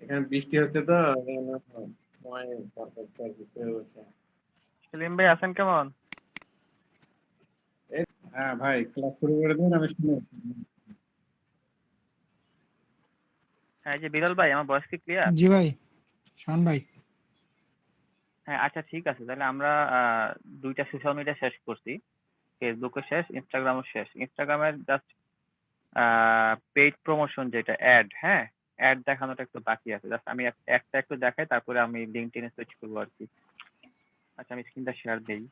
এখানে বৃষ্টি হচ্ছে তো সময় পারফেক্ট আর কি শুয়ে বসে। সেলিম ভাই আছেন কেমন? হ্যাঁ ভাই, ক্লাস শুরু করে দিন, আমি শুনে। হ্যাঁ, যে বিলাল ভাই, আমার ভয়েস কি ক্লিয়ার? জি ভাই, শান ভাই। হ্যাঁ, আচ্ছা ঠিক আছে। তাহলে আমরা দুইটা সোশ্যাল মিডিয়া শেষ করছি। ফেসবুকও শেষ, ইনস্টাগ্রামও শেষ। ইনস্টাগ্রামের জাস্ট পেইড প্রমোশন যেটা অ্যাড, হ্যাঁ, অ্যাড দেখানোটা একটু বাকি আছে। জাস্ট আমি একটা একটু দেখাই, তারপরে আমি লিঙ্কডইনে সুইচ করবো আর কি। আচ্ছা, আমি স্ক্রিনটা শেয়ার দেই।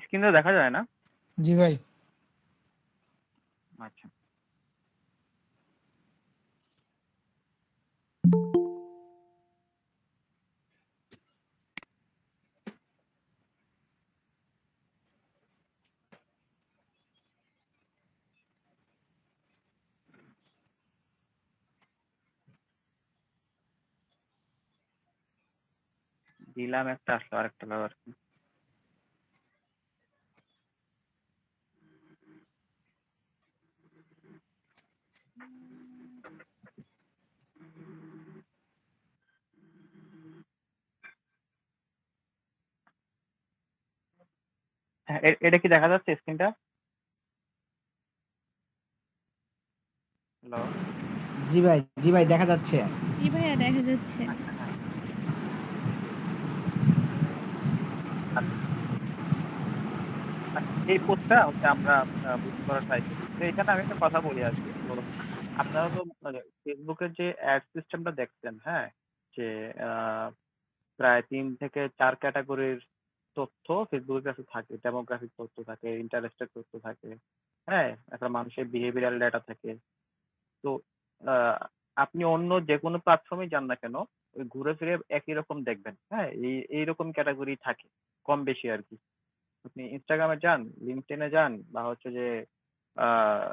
স্ক্রিনটা দেখা যায় না? জি ভাই। আচ্ছা, দিলাম একটা, আসলো আরেকটা আর কি। হ্যাঁ, এটা কি দেখা যাচ্ছে স্ক্রিনটা? হ্যালো? জি ভাই দেখা যাচ্ছে। জি ভাইয়া দেখা যাচ্ছে। আচ্ছা, হ্যাঁ। আচ্ছা, আচ্ছা, এই পোস্টটা হচ্ছে আমরা বুস্ট করার ট্রাই করি। তো এখানে আমি একটা কথা বলি আর কি। তো আপনারা তো মানে ফেসবুকের যে অ্যাড সিস্টেমটা দেখছেন, হ্যাঁ? যে আহ, প্রায় 3 থেকে 4 ক্যাটাগরির তথ্য ফেসবুকের কাছে থাকে। ডেমোগ্রাফিক তথ্য থাকে, ইন্টারেস্টের তথ্য থাকে, হ্যাঁ? একটা মানুষের বিহেভিয়ারাল ডেটা থাকে। তো আহ, আপনি অন্য যে কোনো প্ল্যাটফর্মে যান না কেন, ওই ঘুরে ফিরে একই রকম দেখবেন, হ্যাঁ? এইরকম ক্যাটাগরি থাকে, কম বেশি আর কি। আপনি ইনস্টাগ্রামে যান, লিঙ্কডইনে যান, বা হচ্ছে যে আহ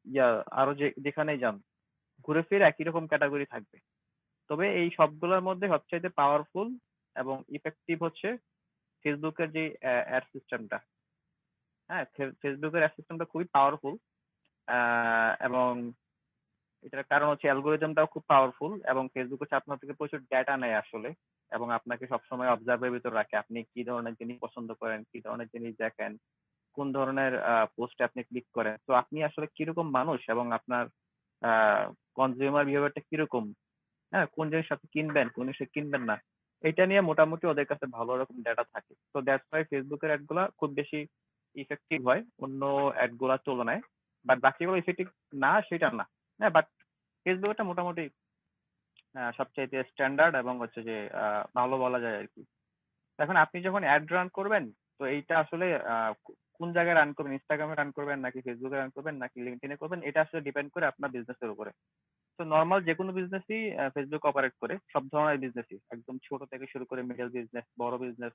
ইয়া আরো যেখানেই যান, ঘুরে ফিরে একই রকম ক্যাটাগরি থাকবে। তবে এই সবগুলোর মধ্যে সবচাইতে পাওয়ারফুল এবং ইফেক্টিভ হচ্ছে ফেসবুকের যে অ্যাড সিস্টেমটা। হ্যাঁ, ফেসবুকের অ্যাড সিস্টেমটা খুবই পাওয়ারফুল, এবং এটার কারণ হচ্ছে অ্যালগোরিদমটাও খুব পাওয়ারফুল, এবং ফেসবুক হচ্ছে আপনার থেকে প্রচুর ডেটা নেয় আসলে, এবং আপনাকে সবসময় অবজার্ভের ভিতর রাখে। আপনি কি ধরনের জিনিস পছন্দ করেন, কি ধরনের জিনিস দেখেন, কোন ধরনের পোস্টে আপনি ক্লিক করেন। তো আপনি আসলে কিরকম মানুষ, এবং আপনার কনজিউমার বিহেভিয়ারটা কিরকম, হ্যাঁ, কোন জিনিস আপনি কিনবেন, কোন জিনিস কিনবেন না, এটা নিয়ে মোটামুটি ওদের কাছে ভালো রকম ডেটা থাকে। তো দ্যাটস ওয়াই ফেসবুকের অ্যাড গুলা খুব বেশি ইফেক্টিভ হয় অন্য অ্যাড গুলার তুলনায়। বাট বাকিগুলো ইফেক্টিভ না সেটা না, হ্যাঁ, বাট ফেসবুকটা মোটামুটি সবচাইতে স্ট্যান্ডার্ড এবং হচ্ছে যে ভালো বলা যায় আর কি। এখন আপনি যখন অ্যাড রান করবেন, তো এইটা আসলে কোন জায়গায় রান করবেন, ইনস্টাগ্রামে রান করবেন নাকি ফেসবুকে রান করবেন নাকি লিঙ্কডইনে করবেন, এটা আসলে ডিপেন্ড করে আপনার বিজনেসের উপরে। তো নর্মাল যে কোনো বিজনেসই ফেসবুক অপারেট করে, সব ধরনের বিজনেসই, একদম ছোট থেকে শুরু করে মিডল বিজনেস, বড় বিজনেস,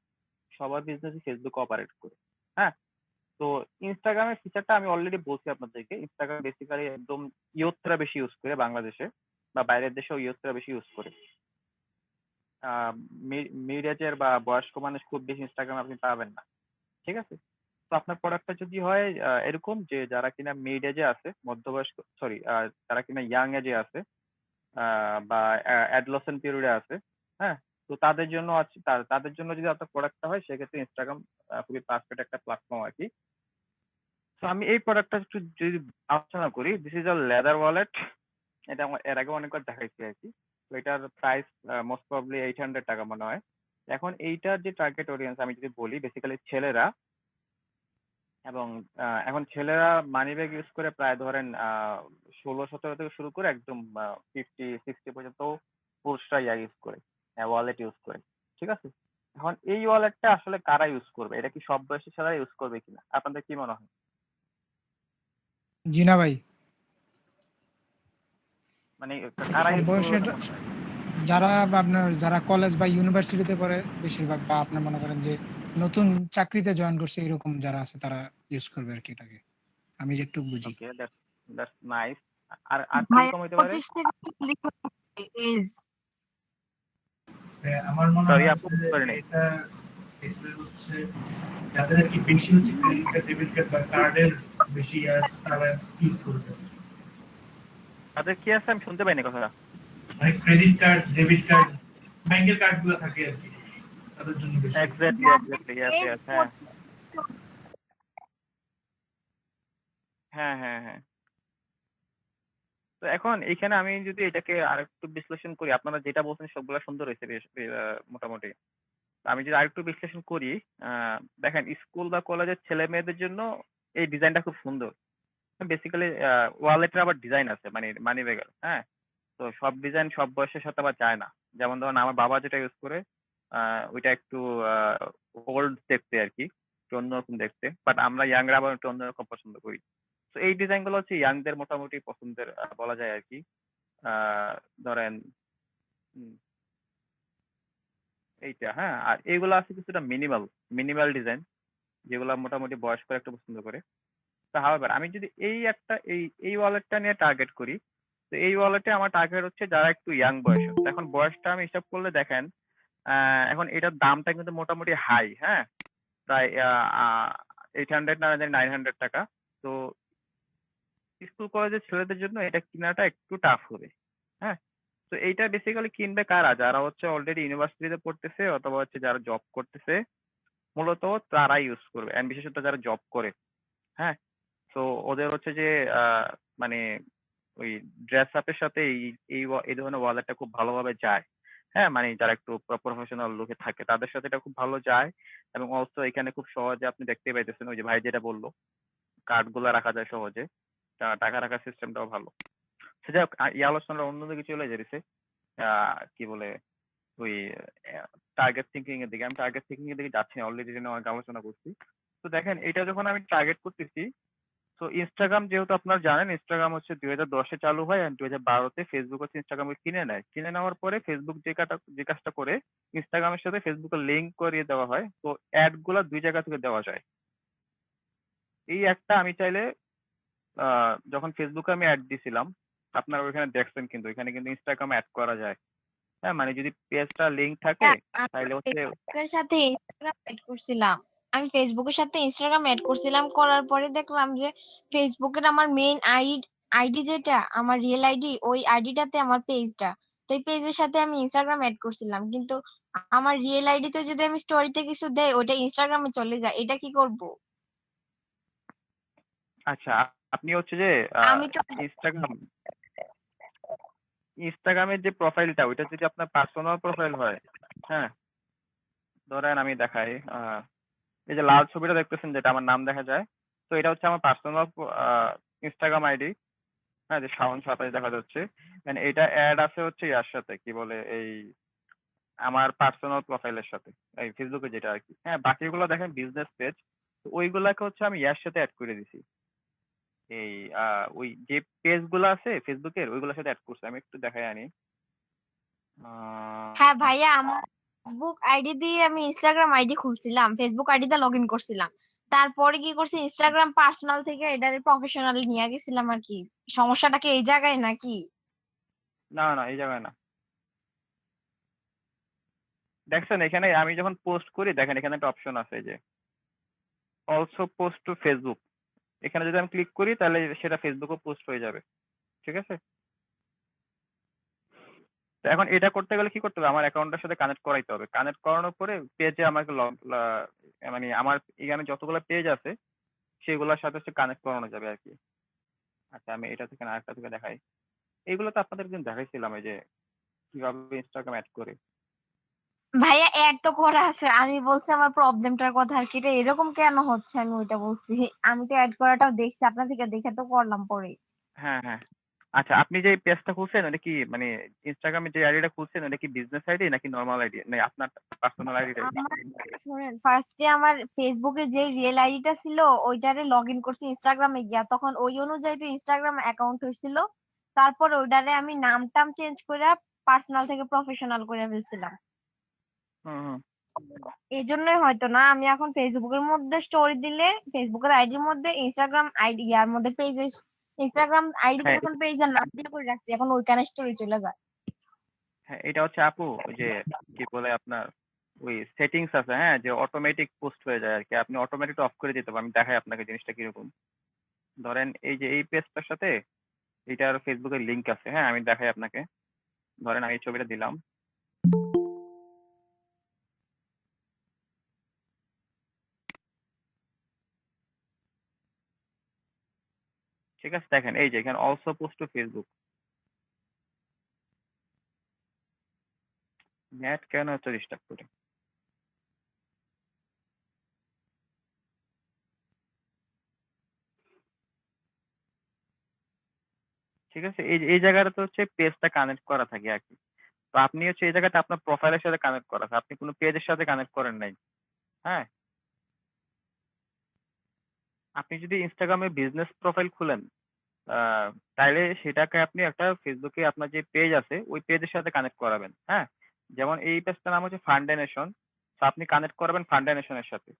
সবার বিজনেসই ফেসবুক অপারেট করে। হ্যাঁ, তো ইনস্টাগ্রামের ফিচারটা আমি অলরেডি বলছি আপনাদেরকে। ইনস্টাগ্রাম বেসিক্যালি একদম ইয়ুথরা বেশি ইউজ করে বাংলাদেশে, বা বাইরের দেশেও ইয়ুথরা বেশি ইউজ করে। মিড এজের বা বয়স্ক মানুষ খুব বেশি ইনস্টাগ্রাম আপনি পাবেন না, ঠিক আছে? তো আপনার প্রোডাক্টটা যদি হয় এরকম যে যারা কিনা মিড এজে আছে, মধ্যবয়স্ক, সরি, যারা কিনা ইয়াং এজে আছে, বা অ্যাডলসেন্ট পিরিয়ডে আছে, হ্যাঁ, তো তাদের জন্য আছে, তাদের জন্য যদি আপনার প্রোডাক্টটা হয়, সেক্ষেত্রে ইনস্টাগ্রাম খুবই পারফেক্ট একটা প্ল্যাটফর্ম আর কি। তো আমি এই প্রোডাক্টটা একটু যদি আলোচনা করি, this is a leather wallet. এটা আমার এর আগে অনেকবার দেখাইছি আর কি। তো এটার প্রাইস মোস্ট প্রবাবলি 800 টাকা মনে হয়। এখন এইটার যে টার্গেট অডিয়েন্স আমি যদি বলি, বেসিক্যালি ছেলেরা, এবং এখন ছেলেরা মানি ব্যাগ ইউজ করে প্রায় ধরেন 16-17 থেকে শুরু করে একদম 50-60 পর্যন্ত পুরুষরা ইউজ করে, ওয়ালেট ইউজ করে, ঠিক আছে? এখন এই ওয়ালেটটা আসলে কারা ইউজ করবে, এটা কি সব বয়সী ছেলেরা ইউজ করবে কিনা, আপনাদের কি মনে হয়? জি না ভাই, মানে কারা সব ইউজ করবে বয়সের বলে মনে হয়? যারা কলেজ বা ইউনিভার্সিটিতে পড়ে বেশিরভাগ, বা আপনার মনে করেন যে নতুন চাকরিতে জয়েন করছে এরকম যারা আছে তারা ইউজ করবে আর কি এটাকে, আমি যেটুকু বুঝি। ওকে, দ্যাটস নাইস। আর আর ভাই কিরকম হইতে পারে? 25 থেকে লিখুন এজ। আমার মনে সরি হয় আপু, যে সরি নাই। এটা হচ্ছে যাদের আর কি বেশি হচ্ছে ক্রেডিট কার্ড, ডেবিট কার্ড বা কার্ডের বেশি অ্যাডস তারা ইউজ করবে। তাদের কি আছে আমি শুনতে পাইনি কথাটা। মানে ক্রেডিট কার্ড, ডেবিট কার্ড, ব্যাংকের কার্ডগুলো থাকে আর কি, তাদের জন্য বেশি। এক্স্যাক্টলি যাদের এক্স্যাক্টলি, ইয়েস এই ইয়েস, হ্যাঁ পদ্ধতি- হ্যাঁ হ্যাঁ হ্যাঁ। তো এখন এইখানে আমি যদি এটাকে আরেকটু বিশ্লেষণ করি, আপনারা যেটা বলছেন সবগুলা সুন্দর হয়েছে বেশ মোটামুটি। আমি যদি আরেকটু বিশ্লেষণ করি, দেখেন স্কুল বা কলেজের ছেলে মেয়েদের জন্য এই ডিজাইনটা খুব সুন্দর। বেসিক্যালি ওয়ালেটের আবার ডিজাইন আছে, মানে মানি ব্যাগের, হ্যাঁ। তো সব ডিজাইন সব বয়সের সাথে আবার যায় না। যেমন ধরুন আমার বাবা যেটা ইউজ করে, ওইটা একটু ওল্ড দেখতে আর কি, একটু অন্যরকম দেখতে। বাট আমরা ইয়াংরা আবার একটু অন্যরকম পছন্দ করি। তো এই ডিজাইন গুলো হচ্ছে ইয়াংদের মোটামুটি পছন্দের বলা যায় আর কি। ধরেন হুম, এইটা, হ্যাঁ। আর এইগুলো আছে কিছুটা মিনিমাল মিনিমাল ডিজাইন, যেগুলো মোটামুটি বয়স্করা একটু পছন্দ করে। তো হাওয়েভার আমি যদি এই ওয়ালেটটা নিয়ে টার্গেট করি, তো এই ওয়ালেটে আমার টার্গেট হচ্ছে যারা একটু ইয়াং বয়সের। তো এখন বয়সটা আমি হিসাব করলে দেখেন, এখন এটার দামটা কিন্তু মোটামুটি হাই, হ্যাঁ। প্রায় 800 না 900 টাকা। তো স্কুল কলেজের ছেলেদের জন্য এটা কেনাটা একটু টাফ হবে, হ্যাঁ। তো এইটা বেসিক্যালি কিনবে কারা, যারা হচ্ছে অলরেডি ইউনিভার্সিটিতে পড়তেছে অথবা হচ্ছে যারা জব করতেছে, মূলত তারা ইউজ করবে, এন্ড বিশেষত যারা জব করে, হ্যাঁ। তো ওদের হচ্ছে যে মানে ওই ড্রেস আপের সাথে এই ধরনের ওয়ালেটটা খুব ভালোভাবে যায়, হ্যাঁ। মানে যারা একটু প্রফেশনাল লুকে থাকে তাদের সাথে এটা খুব ভালো যায়। এবং অলসো এখানে খুব সহজে আপনি দেখতে পাইতেছেন, ওই যে ভাই যেটা বললো, কার্ড গুলা রাখা যায় সহজে, টাকা রাখার সিস্টেমটাও ভালো। সেটা এই আলোচনাটা অন্যদিকে চলে যেতেছে, কি বলে ওই টার্গেট থিঙ্কিং এর দিকে। আমি টার্গেট থিঙ্কিং এর দিকে যাচ্ছি না, অলরেডি অনেক আলোচনা করছি। তো দেখেন এটা যখন আমি টার্গেট করতেছি, তো ইনস্টাগ্রাম যেহেতু আপনারা জানেন, ইনস্টাগ্রাম হচ্ছে 2010-এ চালু হয়, আর 2012-তে ফেসবুক হচ্ছে ইনস্টাগ্রামকে কিনে নেয়। কিনে নেওয়ার পরে ফেসবুক যে কাজটা করে, ইনস্টাগ্রামের সাথে ফেসবুকের লিঙ্ক করিয়ে দেওয়া হয়। তো অ্যাড গুলা 2 জায়গা থেকে দেওয়া যায়। এই একটা আমি চাইলে যখন ফেসবুকে আমি অ্যাড দিছিলাম, আপনারা ওইখানে দেখছেন কিন্তু এখানে কিন্তু ইনস্টাগ্রাম অ্যাড করা যায়, হ্যাঁ। মানে যদি পেজটা লিঙ্ক থাকে আমি তাহলে হচ্ছে ফেসবুকের সাথে ইনস্টাগ্রাম এড করছিলাম। আমি ফেসবুকের সাথে ইনস্টাগ্রাম এড করছিলাম, করার পরে দেখলাম যে ফেসবুকের আমার মেইন আইডি যেটা আমার রিয়েল আইডি, ওই আইডিটাতে আমার পেজটা। তো এই পেজের সাথে আমি ইনস্টাগ্রাম এড করছিলাম, কিন্তু আমার রিয়েল আইডিতে যদি আমি স্টোরিতে কিছু দেই ওটা ইনস্টাগ্রামে চলে যায়, এটা কি করব? আচ্ছা, আপনি হচ্ছে যে আমি তো ইনস্টাগ্রাম ইনস্টাগ্রামের যে প্রোফাইলটা ওইটা যদি আপনার পার্সোনাল প্রোফাইল হয়, হ্যাঁ। ধরেন আমি দেখাই, এই যে লাল ছবিটা দেখতেছেন যেটা আমার নাম দেখা যায়, তো এটা হচ্ছে আমার পার্সোনাল ইনস্টাগ্রাম আইডি, হ্যাঁ, যে শাওন সাতাশ দেখা যাচ্ছে। And এটা অ্যাড আছে হচ্ছে ইয়ার সাথে, কি বলে এই আমার পার্সোনাল প্রোফাইলের সাথে, এই ফেসবুকে যেটা আর কি, হ্যাঁ। বাকিগুলো দেখেন বিজনেস পেজ, তো ওইগুলাকে হচ্ছে আমি ইয়ার সাথে অ্যাড করে দিছি। এই ওই যে পেজ গুলো আছে ফেসবুকের ওইগুলোর সাথে অ্যাড করছি। আমি একটু দেখাই আনি। হ্যাঁ আহ, ভাইয়া, আমার ফেসবুক আইডি দিয়ে আমি ইনস্টাগ্রাম আইডি খুলছিলাম, ফেসবুক আইডিতে লগ ইন করছিলাম। তারপরে কি করছি, ইনস্টাগ্রাম পার্সোনাল থেকে এটারে প্রফেশনাল নিয়ে গেছিলাম আর কি। সমস্যাটা কি এই জায়গায় নাকি? না না, এই জায়গায় না। দেখছেন এখানে আমি যখন পোস্ট করি, দেখেন এখানে একটা অপশন আছে যে অলসো পোস্ট টু ফেসবুক। এখানে যদি আমি ক্লিক করি তাহলে সেটা ফেসবুকে পোস্ট হয়ে যাবে, ঠিক আছে। তো এখন এটা করতে গেলে কি করতে হবে, আমার অ্যাকাউন্টের সাথে কানেক্ট করাইতে হবে। কানেক্ট করানোর পরে পেজে আমাকে মানে আমার এখানে যতগুলো পেজ আছে সেগুলোর সাথে হচ্ছে কানেক্ট করানো যাবে আর কি। আচ্ছা, আমি এটা থেকে আরেকটা থেকে দেখাই। এইগুলো তো আপনাদের কিন্তু দেখাইছিলাম, এই যে কিভাবে ইনস্টাগ্রাম অ্যাড করে। ভাইয়া অ্যাড তো করা আছে, আমি বলছি আমার প্রবলেমটার কথা আর কি, এটা এরকম কেন হচ্ছে আমি ওইটা বলছি। আমি তো অ্যাড করাটাও দেখছি, আপনার থেকে দেখে তো করলাম পরে। হ্যাঁ হ্যাঁ। আচ্ছা, আপনি যে পেজটা খুলছেন ওটা কি মানে ইনস্টাগ্রামে যে আইডিটা খুলছেন ওটা কি বিজনেস আইডি নাকি নর্মাল আইডি, মানে আপনার পার্সোনাল আইডিটাই? আমার শুনেন, ফার্স্টে আমার ফেসবুকে যে রিয়েল আইডিটা ছিল ওইটারে লগ ইন করছি ইনস্টাগ্রামে গিয়া, তখন ওই অনুযায়ী তো ইনস্টাগ্রাম অ্যাকাউন্ট হয়েছিল। তারপর ওইটারে আমি নাম টাম চেঞ্জ করে পার্সোনাল থেকে প্রফেশনাল করে ফেলছিলাম। হুম হুম। এই জন্যই হয়তো না, আমি এখন ফেসবুকের মধ্যে স্টোরি দিলে ফেসবুকের আইডির মধ্যে ইনস্টাগ্রাম আইডি ইয়ার মধ্যে পেজে, ইনস্টাগ্রাম আইডিতে হ্যাঁ যখন পেজের নাম দিয়ে করে রাখছি এখন ওইখানে স্টোরি চলে যায়। হ্যাঁ, এটা হচ্ছে আপু ওই যে কি বলে আপনার ওই সেটিংস আছে, হ্যাঁ, যে অটোমেটিক পোস্ট হয়ে যায় আর কি। আপনি অটোমেটিক অফ করে দিতে পারেন। আমি দেখাই আপনাকে জিনিসটা কিরকম। ধরেন এই যে এই পেজটার সাথে এটার ফেসবুকের লিংক আছে, হ্যাঁ আমি দেখাই আপনাকে। ধরেন আমি এই ছবিটা দিলাম, ঠিক আছে? দেখেন এই যে এখানে also post to Facebook. Net কেন এত ডিস্টার্ব করে? ঠিক আছে, এই জায়গাটাতে হচ্ছে পেজটা কানেক্ট করা থাকে আর কি। তো আপনি হচ্ছে এই জায়গাটা আপনার প্রোফাইলের সাথে কানেক্ট করা আছে, আপনি কোনো পেজের সাথে কানেক্ট করেন নাই। হ্যাঁ, আপনি যদি ইনস্টাগ্রামে বিজনেস প্রোফাইল খুলেন, তাইলে সেটাকে আপনি একটা ফেসবুকে আপনার যে পেজ আছে ওই পেজের সাথে কানেক্ট করাবেন। হ্যাঁ, যেমন এই পেজটার নাম হচ্ছে ফান্ডেনেশন, তো আপনি কানেক্ট করাবেন ফান্ডেনেশনের সাথে।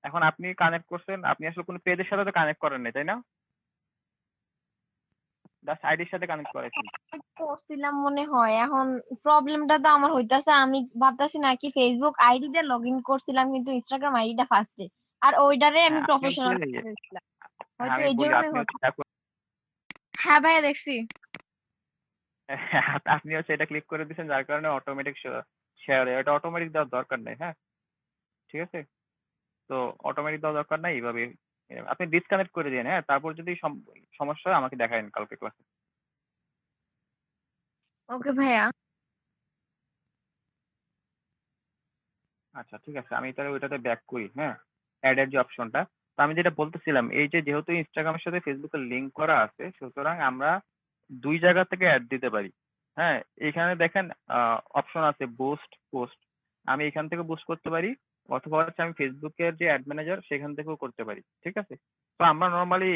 এখন আপনি কানেক্ট করছেন, আপনি আসলে কোনো পেজের সাথে তো কানেক্ট করেন নাই, তাই না? জাস্ট আইডির সাথে কানেক্ট করাইছেন। করছিলাম মনে হয়। এখন প্রবলেমটা তো আমার হইতাছে, আমি ভাবতাছি নাকি ফেসবুক আইডি দিয়ে লগ ইন করছিলাম কিন্তু ইনস্টাগ্রাম আইডিটা ফার্স্টে, আর ওইটারে আমি হ্যাঁ, আপনি হচ্ছে প্রফেশনাল এই যে হয়তো আমি এই বলি জন্যই আপনি হতো। হচ্ছে হ্যাঁ ভাইয়া দেখছি। আপনি হচ্ছে এটা ক্লিক করে দিয়েছেন যার কারণে অটোমেটিক শেয়ার, এটা অটোমেটিক দেওয়ার দরকার নেই। হ্যাঁ, ঠিক আছে? তো অটোমেটিক দেওয়ার দরকার নাই, এইভাবে আপনি ডিসকানেক্ট করে দিন। হ্যাঁ, তারপর যদি সমস্যা হয় আমাকে দেখাবেন কালকে ক্লাসে। ওকে ভাইয়া। আচ্ছা ঠিক আছে, আমি তাহলে ওইটাতে ব্যাক করি। হ্যাঁ, অ্যাড এর যে অপশনটা, তো আমি যেটা বলতেছিলাম এই যে যেহেতু ইনস্টাগ্রামের সাথে ফেসবুকের লিংক করা আছে, সুতরাং আমরা দুই জায়গা থেকে অ্যাড দিতে পারি। হ্যাঁ, এখানে দেখেন অপশন আছে বুস্ট পোস্ট, আমি এখান থেকে বুস্ট করতে পারি, অথবা হচ্ছে আমি ফেসবুকের যে অ্যাড ম্যানেজার সেখান থেকেও করতে পারি। ঠিক আছে, তো আমরা নর্মালি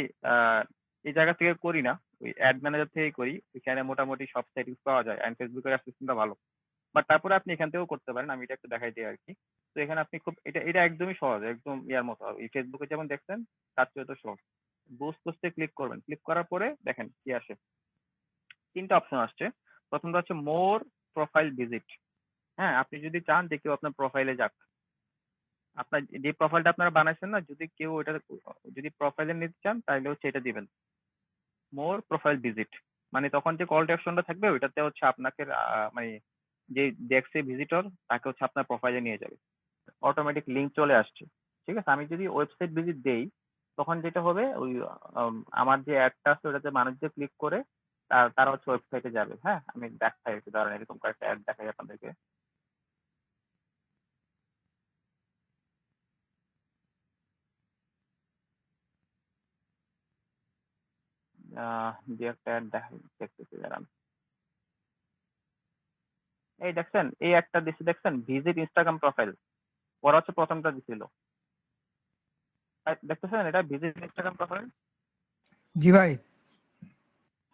এই জায়গা থেকে করি না, ওই অ্যাড ম্যানেজার থেকেই করি। এখানে মোটামুটি সব সেটিংস পাওয়া যায়, অ্যান্ড ফেসবুকের অ্যাসিস্ট্যান্টটা ভালো। বাট তারপরে আপনি এখান থেকেও করতে পারেন, আমি এটা একটু দেখাই দিই আর কি। তো এখানে আপনি খুব এটা এটা একদমই সহজ, একদম ইয়ার মতো, এই ফেসবুকে যেমন দেখছেন তার চেয়ে তো সহজ। বুস্ট পোস্টে ক্লিক করবেন, ক্লিক করার পরে দেখেন কি আসে, তিনটা অপশন আসছে। প্রথমটা হচ্ছে মোর প্রোফাইল ভিজিট। হ্যাঁ, আপনি যদি চান যে কেউ আপনার প্রোফাইলে যাক, আপনার যে প্রোফাইলটা আপনারা বানাইছেন না, যদি কেউ এটা যদি প্রোফাইলে নিতে চান তাহলে হচ্ছে এটা দিবেন, মোর প্রোফাইল ভিজিট। মানে তখন যে কল টু অ্যাকশনটা থাকবে ওইটাতে হচ্ছে আপনাকে মানে যে দেখছে ভিজিটর তাকে হচ্ছে আপনার প্রোফাইলে নিয়ে যাবে, অটোমেটিক লিংক চলে আসছে। ঠিক আছে, আমি যদি ওয়েবসাইট ভিজিট দেই তখন যেটা হবে ওই আমার যে অ্যাডটা আছে ওটাতে মানুষ যে ক্লিক করে তারা হচ্ছে ওয়েবসাইটে যাবে। হ্যাঁ, আমি দেখাই একটু দাঁড়ান, এরকম কয়েকটা অ্যাড দেখাই আপনাদেরকে। যে একটা অ্যাড দেখাই, দেখতেছি দাঁড়ান। এই দেখছেন, এই একটা দিচ্ছে দেখছেন, ভিজিট ইনস্টাগ্রাম প্রোফাইল, ওরা হচ্ছে প্রথমটা দিছিল। দেখতেছেন এটা ভিজিট ইনস্টাগ্রাম প্রোফাইল। জি ভাই।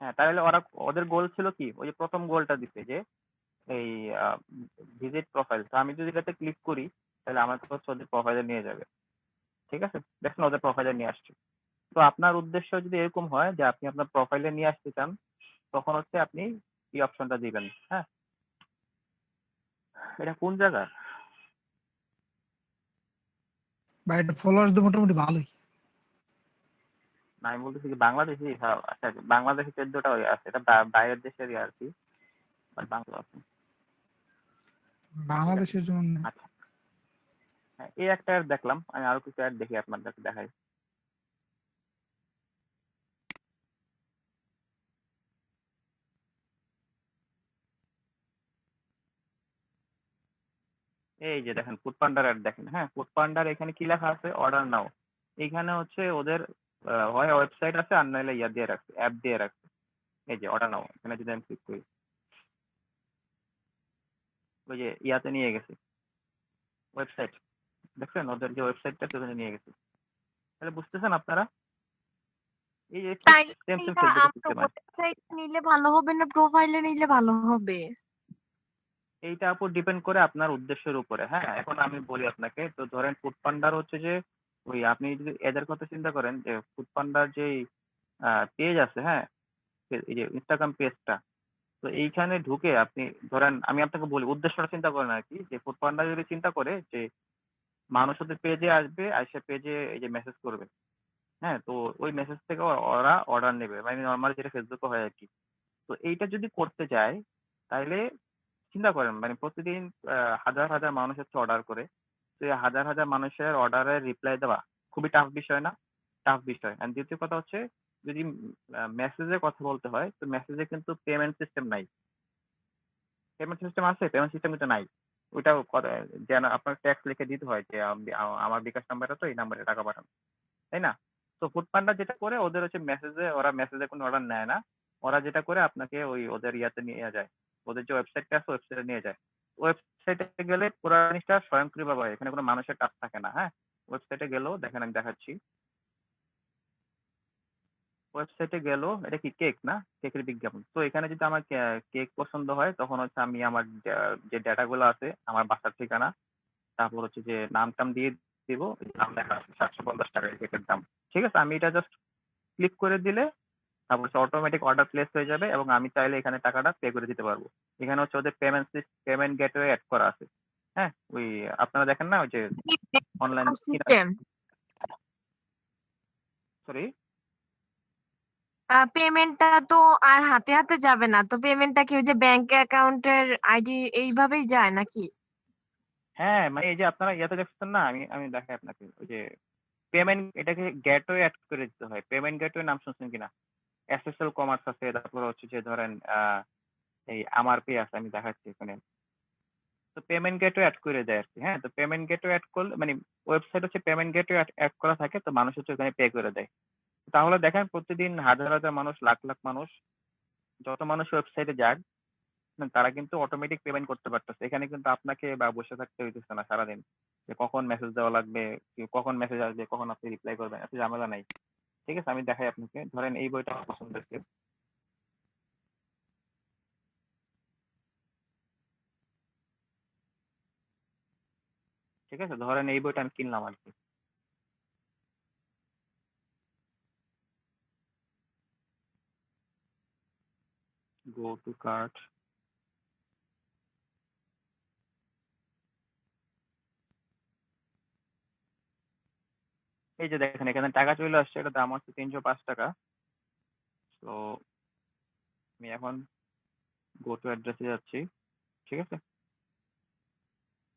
হ্যাঁ, তাহলে ওরা ওদের গোল ছিল কি, ওই যে প্রথম গোলটা দিছে যে এই ভিজিট প্রোফাইল। তো আমি যদি এটাতে ক্লিক করি তাহলে আমাকে হচ্ছে ওদের প্রোফাইলে নিয়ে যাবে। ঠিক আছে, দেখুন ওদের প্রোফাইলে নিয়ে আসছে। তো আপনার উদ্দেশ্য যদি এরকম হয় যে আপনি আপনার প্রোফাইলে নিয়ে আসতে চান, তখন হচ্ছে আপনি এই অপশনটা দিবেন। হ্যাঁ, এটা কোন জায়গা? ভাই এটা ফলোয়ার্স তো মোটামুটি ভালোই। না, আমি বলতেছি কি বাংলাদেশি। হ্যাঁ, আচ্ছা বাংলাদেশি 14টা আছে, এটা বাইরের দেশের আর কি, বাট বাংলা আছে। ঠিক আছে, বাংলাদেশের জন্য আচ্ছা। হ্যাঁ, এই একটা অ্যাড দেখলাম, আমি আরো কিছু অ্যাড দেখি আপনাদেরকে দেখাই। এই যে দেখেন ফুড পান্ডার অ্যাড দেখেন। হ্যাঁ, ফুড পান্ডার এখানে কি লেখা আছে, অর্ডার নাও। এইখানে হচ্ছে ওদের হয় ওয়েবসাইট আছে আর নাহলে ইয়া দিয়ে রাখছে, অ্যাপ দিয়ে রাখছে। এই যে অর্ডার নাও, এখানে যদি আমি ক্লিক করি ওই যে ইয়াতে নিয়ে গেছে, ওয়েবসাইট দেখছেন, ওদের যে ওয়েবসাইটটা সেখানে নিয়ে গেছে। তাহলে বুঝতেছেন আপনারা, এই যে তাই সেম সেম এটা ফেসবুকের আমরা সিস্টেম আছে। ওয়েবসাইট নিলে ভালো হবে না প্রোফাইলে নিলে ভালো হবে? এইটা উপর ডিপেন্ড করে আপনার উদ্দেশ্যের উপরে। হ্যাঁ, এখন আমি বলি আপনাকে, তো ধরেন ফুড পান্ডার হচ্ছে যে ওই আপনি যদি এদের কথা চিন্তা করেন যে ফুড পান্ডার যে পেজ আছে, হ্যাঁ এই যে ইনস্টাগ্রাম পেজটা, তো এইখানে ঢুকে আপনি ধরেন আমি আপনাকে বলি উদ্দেশ্যটা চিন্তা করেন আর কি, যে ফুড পান্ডা যদি চিন্তা করে যে মানুষ ওদের পেজে আসবে, আইসা পেজে এই যে মেসেজ করবে। হ্যাঁ? তো ওই মেসেজ থেকে ওরা অর্ডার নেবে। মানে নরমালি যেটা ফেসবুকে হয় আরকি। তো এইটা যদি করতে যায়, তাইলে চিন্তা করেন মানে প্রতিদিন হাজার, হাজার মানুষ হচ্ছে অর্ডার করে। তো এই হাজার, হাজার মানুষের অর্ডারের রিপ্লাই দেওয়া খুবই টাফ বিষয় না? টাফ বিষয়। অ্যান্ড ২য় কথা হচ্ছে যদি মেসেজের কথা বলতে হয়, তো মেসেজে কিন্তু পেমেন্ট সিস্টেম নাই। পেমেন্ট সিস্টেম আছে? পেমেন্ট সিস্টেম কিন্তু নাই। ওইটাও যেন আপনার ট্যাক্স লিখে দিতে হয় যে আমার বিকাশ নাম্বারটা তো এই নাম্বারে টাকা পাঠান। তাই না? তো ফুডপান্ডা যেটা করে ওদের হচ্ছে ওরা মেসেজে কোনো অর্ডার নেয় না। ওরা যেটা করে আপনাকে ওই ওদের ইয়াতে নিয়ে যায়। ওদের যে ওয়েবসাইটটা আছে ওয়েবসাইটে নিয়ে যায়। ওয়েবসাইটে গেলে পুরা জিনিসটা স্বয়ংক্রিয়ভাবে হয়। এখানে কোনো মানুষের টাচ থাকে না, হ্যাঁ? ওয়েবসাইটে গেলেও দেখেন আমি দেখাচ্ছি। ওয়েবসাইটে গেলেও এটা কি কেক না? কেকের বিজ্ঞাপন। তো এখানে যদি আমার কেক পছন্দ হয় তখন হচ্ছে আমি আমার যে ডেটা গুলো আছে, আমার বাসার ঠিকানা, তারপর হচ্ছে যে নাম-টাম দিয়ে দিব। দাম লেখা আছে ৳৭৫০ এই কেকের দাম। ঠিক আছে? আমি এটা জাস্ট ক্লিক করে দিলে তারপর হচ্ছে অটোমেটিক অর্ডার প্লেস হয়ে যাবে এবং আমি চাইলে এখানে টাকাটা পে করে দিতে পারবো। এখানে হচ্ছে ওদের পেমেন্ট গেটওয়ে এড করা আছে। হ্যাঁ? ওই আপনারা দেখেন না ওই যে অনলাইন সিস্টেম সরি? পেমেন্টটা তো আর হাতে হাতে যাবে না, তো পেমেন্টটা কি ওই যে ব্যাংক অ্যাকাউন্টের আইডি এইভাবেই যায় নাকি? হ্যাঁ, মানে এই যে আপনারা ইয়াতে দেখছেন না? আমি আমি দেখাই আপনাকে। ওই যে পেমেন্ট এটাকে গেটওয়ে এড করে দিতে হয়। পেমেন্ট গেটওয়ে নাম শুনছেন কিনা? এসএসএল কমার্স আছে, তারপর হচ্ছে যে ধরেন এই আমার পে আছে আমি দেখাচ্ছি এখানে। তো পেমেন্ট গেটওয়ে এড করে দেয় আরকি। হ্যাঁ? তো পেমেন্ট গেটওয়ে এড করলে মানে ওয়েবসাইট হচ্ছে পেমেন্ট গেটওয়ে এড করা থাকে তো মানুষ হচ্ছে ওখানে পে করে দেয়। তাহলে দেখেন প্রতিদিন হাজার, হাজার মানুষ, লাখ, লাখ মানুষ যত মানুষ ওয়েবসাইটে যাক তারা কিন্তু অটোমেটিক পেমেন্ট করতে পারতেছে। এখানে কিন্তু আপনাকে বা বসে থাকতে হইতেছে না সারাদিন। যে কখন মেসেজ দেওয়া লাগবে, কখন মেসেজ আসবে, কখন আপনি রিপ্লাই করবেন, এত ঝামেলা নাই। ঠিক আছে? আমি দেখাই আপনাকে। ধরেন এই বইটা আমার পছন্দের কেউ। ঠিক আছে? ধরেন এই বইটা আমি কিনলাম আরকি। Go to cart. এই যে দেখেন এখানে টাকা চলে আসছে। এটার দাম হচ্ছে ৳৩০৫। তো আমি এখন গো টু অ্যাড্রেস এ যাচ্ছি। ঠিক আছে?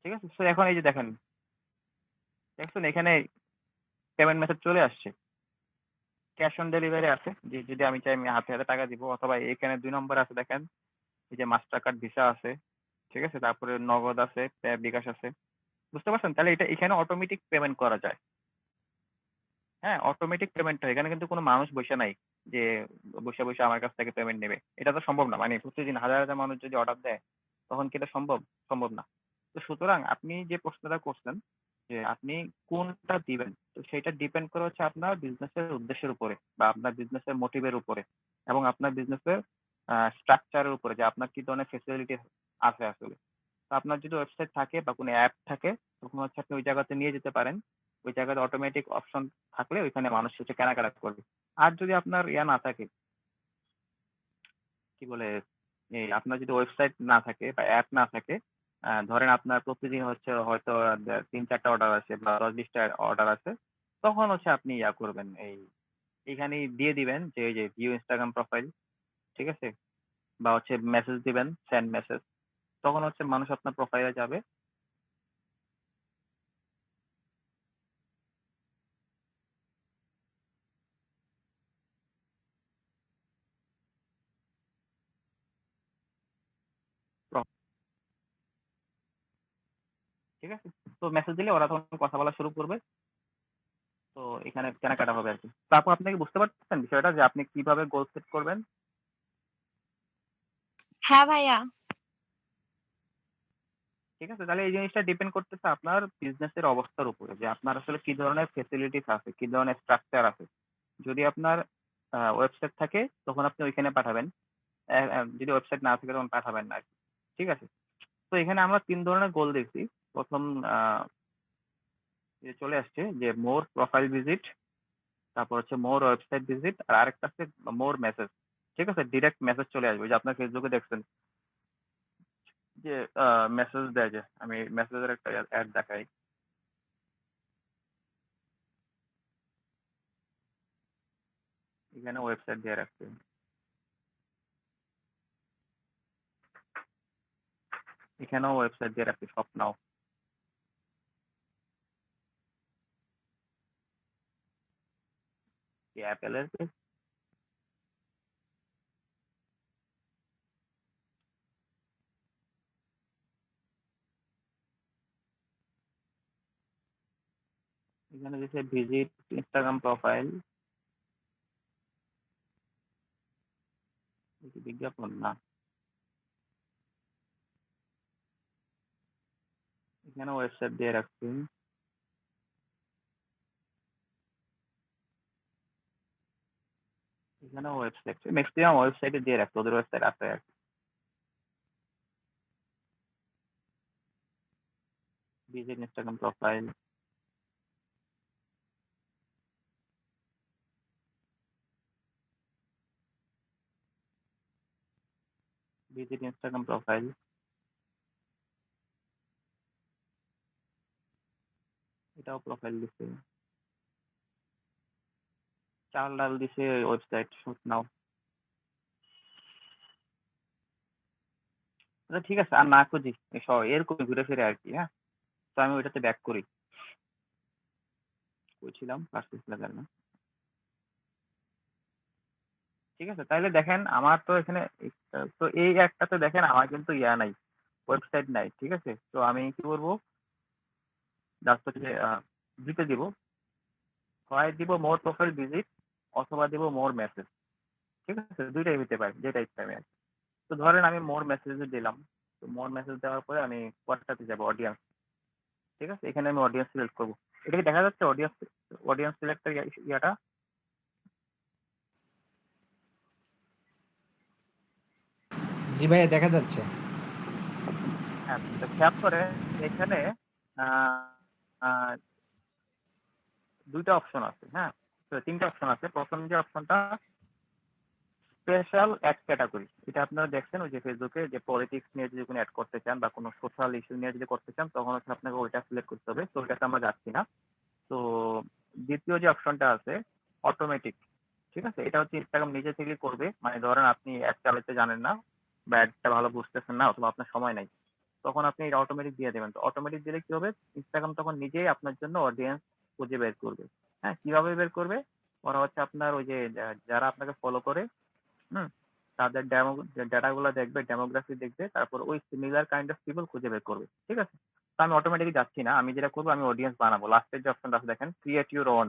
ঠিক আছে? সো এখন এই যে দেখেন, দেখছেন এখানে পেমেন্ট মেথড চলে আসছে। ক্যাশ অন ডেলিভারি আছে। যে যদি আমি চাই আমি হাতে, হাতে টাকা দিব অথবা এখানে ২ নম্বরে আছে দেখেন, এই যে মাস্টার কার্ড, ভিসা আছে। ঠিক আছে? তারপরে নগদ আছে, বিকাশ আছে। বুঝতে পারছেন? তাহলে এটা এখানে অটোমেটিক পেমেন্ট করা যায়। হ্যাঁ? অটোমেটিক পেমেন্ট হয়। এখানে কিন্তু কোনো মানুষ বইসা নাই যে বইসা, বইসা আমার কাছ থেকে পেমেন্ট নেবে। এটা তো সম্ভব না। মানে প্রতিদিন হাজার, হাজার মানুষ যদি অর্ডার দেয় তখন কি এটা সম্ভব? সম্ভব না। তো সুতরাং আপনি যে প্রশ্নটা করছেন যে আপনি কোনটা দিবেন? তো সেটা ডিপেন্ড করে হচ্ছে আপনার বিজনেসের উদ্দেশ্যের উপরে বা আপনার বিজনেসের মোটিভের উপরে এবং আপনার বিজনেসের স্ট্রাকচার এর উপরে যে আপনার কি ধরনের ফেসিলিটি আছে আসলে। তো আপনার যদি ওয়েবসাইট থাকে বা কোনো অ্যাপ থাকে তখন হচ্ছে আপনি ওই জায়গাতে নিয়ে যেতে পারেন। ওই জায়গাতে অটোমেটিক অপশন থাকলে ওইখানে মানুষ হচ্ছে কেনাকাটা করবে। আর যদি আপনার ইয়া না থাকে, কি বলে? এই আপনার যদি ওয়েবসাইট না থাকে বা অ্যাপ না থাকে, ধরেন আপনার প্রতিদিন হচ্ছে হয়তো ৩-৪ টা অর্ডার আসে বা ১০-২০ টা অর্ডার আসে। তখন হচ্ছে আপনি ইয়া করবেন এইখানেই দিয়ে দিবেন যে এই যে ভিউ ইনস্টাগ্রাম প্রোফাইল, ঠিক আছে? বা হচ্ছে মেসেজ দিবেন, সেন্ড মেসেজ। তখন হচ্ছে মানুষ আপনার প্রোফাইলে যাবে। ঠিক আছে? তো মেসেজ দিলে ওরা তখন কথা বলা শুরু করবে। তো এখানে কেনাকাটা হবে আরকি। তো আপু আপনি কি বুঝতে পারতেছেন বিষয়টা যে আপনি কিভাবে গোল সেট করবেন? হ্যাঁ ভাইয়া। ঠিক আছে? তাহলে এই জিনিসটা ডিপেন্ড করতেছে আপনার বিজনেসের অবস্থার উপরে যে আপনার আসলে কি ধরনের ফেসিলিটিস আছে, কি ধরনের স্ট্রাকচার আছে। যদি আপনার ওয়েবসাইট থাকে তখন আপনি ওইখানে পাঠাবেন। যদি ওয়েবসাইট না থাকে তখন পাঠাবেন না আরকি। ঠিক আছে? তো এখানে আমরা ৩ ধরনের গোল দেখছি। ১ম যে চলে আসছে যে মোর প্রোফাইল ভিজিট, তারপর হচ্ছে মোর ওয়েবসাইট ভিজিট আর আরেকটা আছে মোর মেসেজ। ঠিক আছে? ডিরেক্ট মেসেজ চলে আসবে। যে আপনার ফেসবুকে দেখছেন যে মেসেজ দেয় যে আমি মেসেজের একটা এড দেখাই। এখানে ওয়েবসাইট দিয়ে রাখছি। এখানেও ওয়েবসাইট দিয়ে রাখছি, শপ নাও। অ্যাপেলের পেজ। এখানে দিচ্ছে ভিজিট ইনস্টাগ্রাম প্রোফাইল, বিজ্ঞাপন না, এখানে ওয়েবসাইট দিয়ে রাখছি। এখানে ওয়েবসাইট, ম্যাক্সিমাম ওয়েবসাইটে দিয়ে রাখছি, ওদের ওয়েবসাইট আছে আর কি। Visit Instagram profile, visit Instagram profile, এটাও প্রোফাইল দিছে। চাল ডাল দিছে ওয়েবসাইট, শপ নাও। আচ্ছা ঠিক আছে, আর না খুঁজি, এরকম ঘুরে ফিরে আর কি। হ্যাঁ, তো আমি ওইটাতে ব্যাক করি। কইছিলাম পার্সেস লাগার না। ঠিক আছে, তাইলে দেখেন আমার তো এখানে তো এই একটাতে দেখেন আমার কিন্তু ইয়া নাই, ওয়েবসাইট নাই। ঠিক আছে, তো আমি কি করবো, জাস্ট হচ্ছে দিতে দিব, হয় দিব মোর প্রোফাইল ভিজিট, অথবা দিব মোর মেসেজ। ঠিক আছে, দুইটাই হতে পারে, যেটা ইচ্ছা আমি আর কি। তো ধরেন আমি মোর মেসেজে দিলাম, তো মোর মেসেজ দেওয়ার পরে আমি কোয়ারটাতে যাব, অডিয়েন্স। ঠিক আছে, এখানে আমি অডিয়েন্স সিলেক্ট করবো। এটা কি দেখা যাচ্ছে অডিয়েন্স, অডিয়েন্স সিলেক্টের ইয়াটা? জি ভাইয়া দেখা যাচ্ছে। হ্যাঁ, তো খেয়াল করে এখানে আহ, আহ, দুইটা অপশন আছে। হ্যাঁ, তিনটা অপশন আছে। প্রথম যে অপশনটা স্পেশাল অ্যাড ক্যাটাগরি, এটা আপনারা দেখছেন ওই যে ফেসবুকে, যে পলিটিক্স নিয়ে যদি কোনো অ্যাড করতে চান বা কোনো সোশ্যাল ইস্যু নিয়ে যদি করতে চান, তখন হচ্ছে আপনাকে ওইটা সিলেক্ট করতে হবে। তো ওইটাতে আমরা যাচ্ছি না। তো দ্বিতীয় যে অপশনটা আছে অটোমেটিক, ঠিক আছে, এটা হচ্ছে ইনস্টাগ্রাম নিজে থেকে করবে। মানে ধরেন আপনি অ্যাড চালাতে জানেন না বা অ্যাডটা ভালো বুঝতেছেন না, অথবা আপনার সময় নাই, তখন আপনি এটা অটোমেটিক দিয়ে দেবেন। তো অটোমেটিক দিলে কি হবে, ইনস্টাগ্রাম তখন নিজেই আপনার জন্য অডিয়েন্স খুঁজে বের করবে। হ্যাঁ, কিভাবে বের করবে, ওরা হচ্ছে আপনার ওই যে যারা আপনাকে ফলো করে, হুম, তাদের ডেটাগুলো দেখবে, ডেমোগ্রাফি দেখবে, তারপর ওই সিমিলার কাইন্ড অফ পিপল খুঁজে বের করবে। ঠিক আছে, তো আমি অটোমেটিক যাচ্ছি না, আমি যেটা করবো, আমি অডিয়েন্স বানাবো। লাস্টের যে অপশনটা আছে দেখেন, create your on,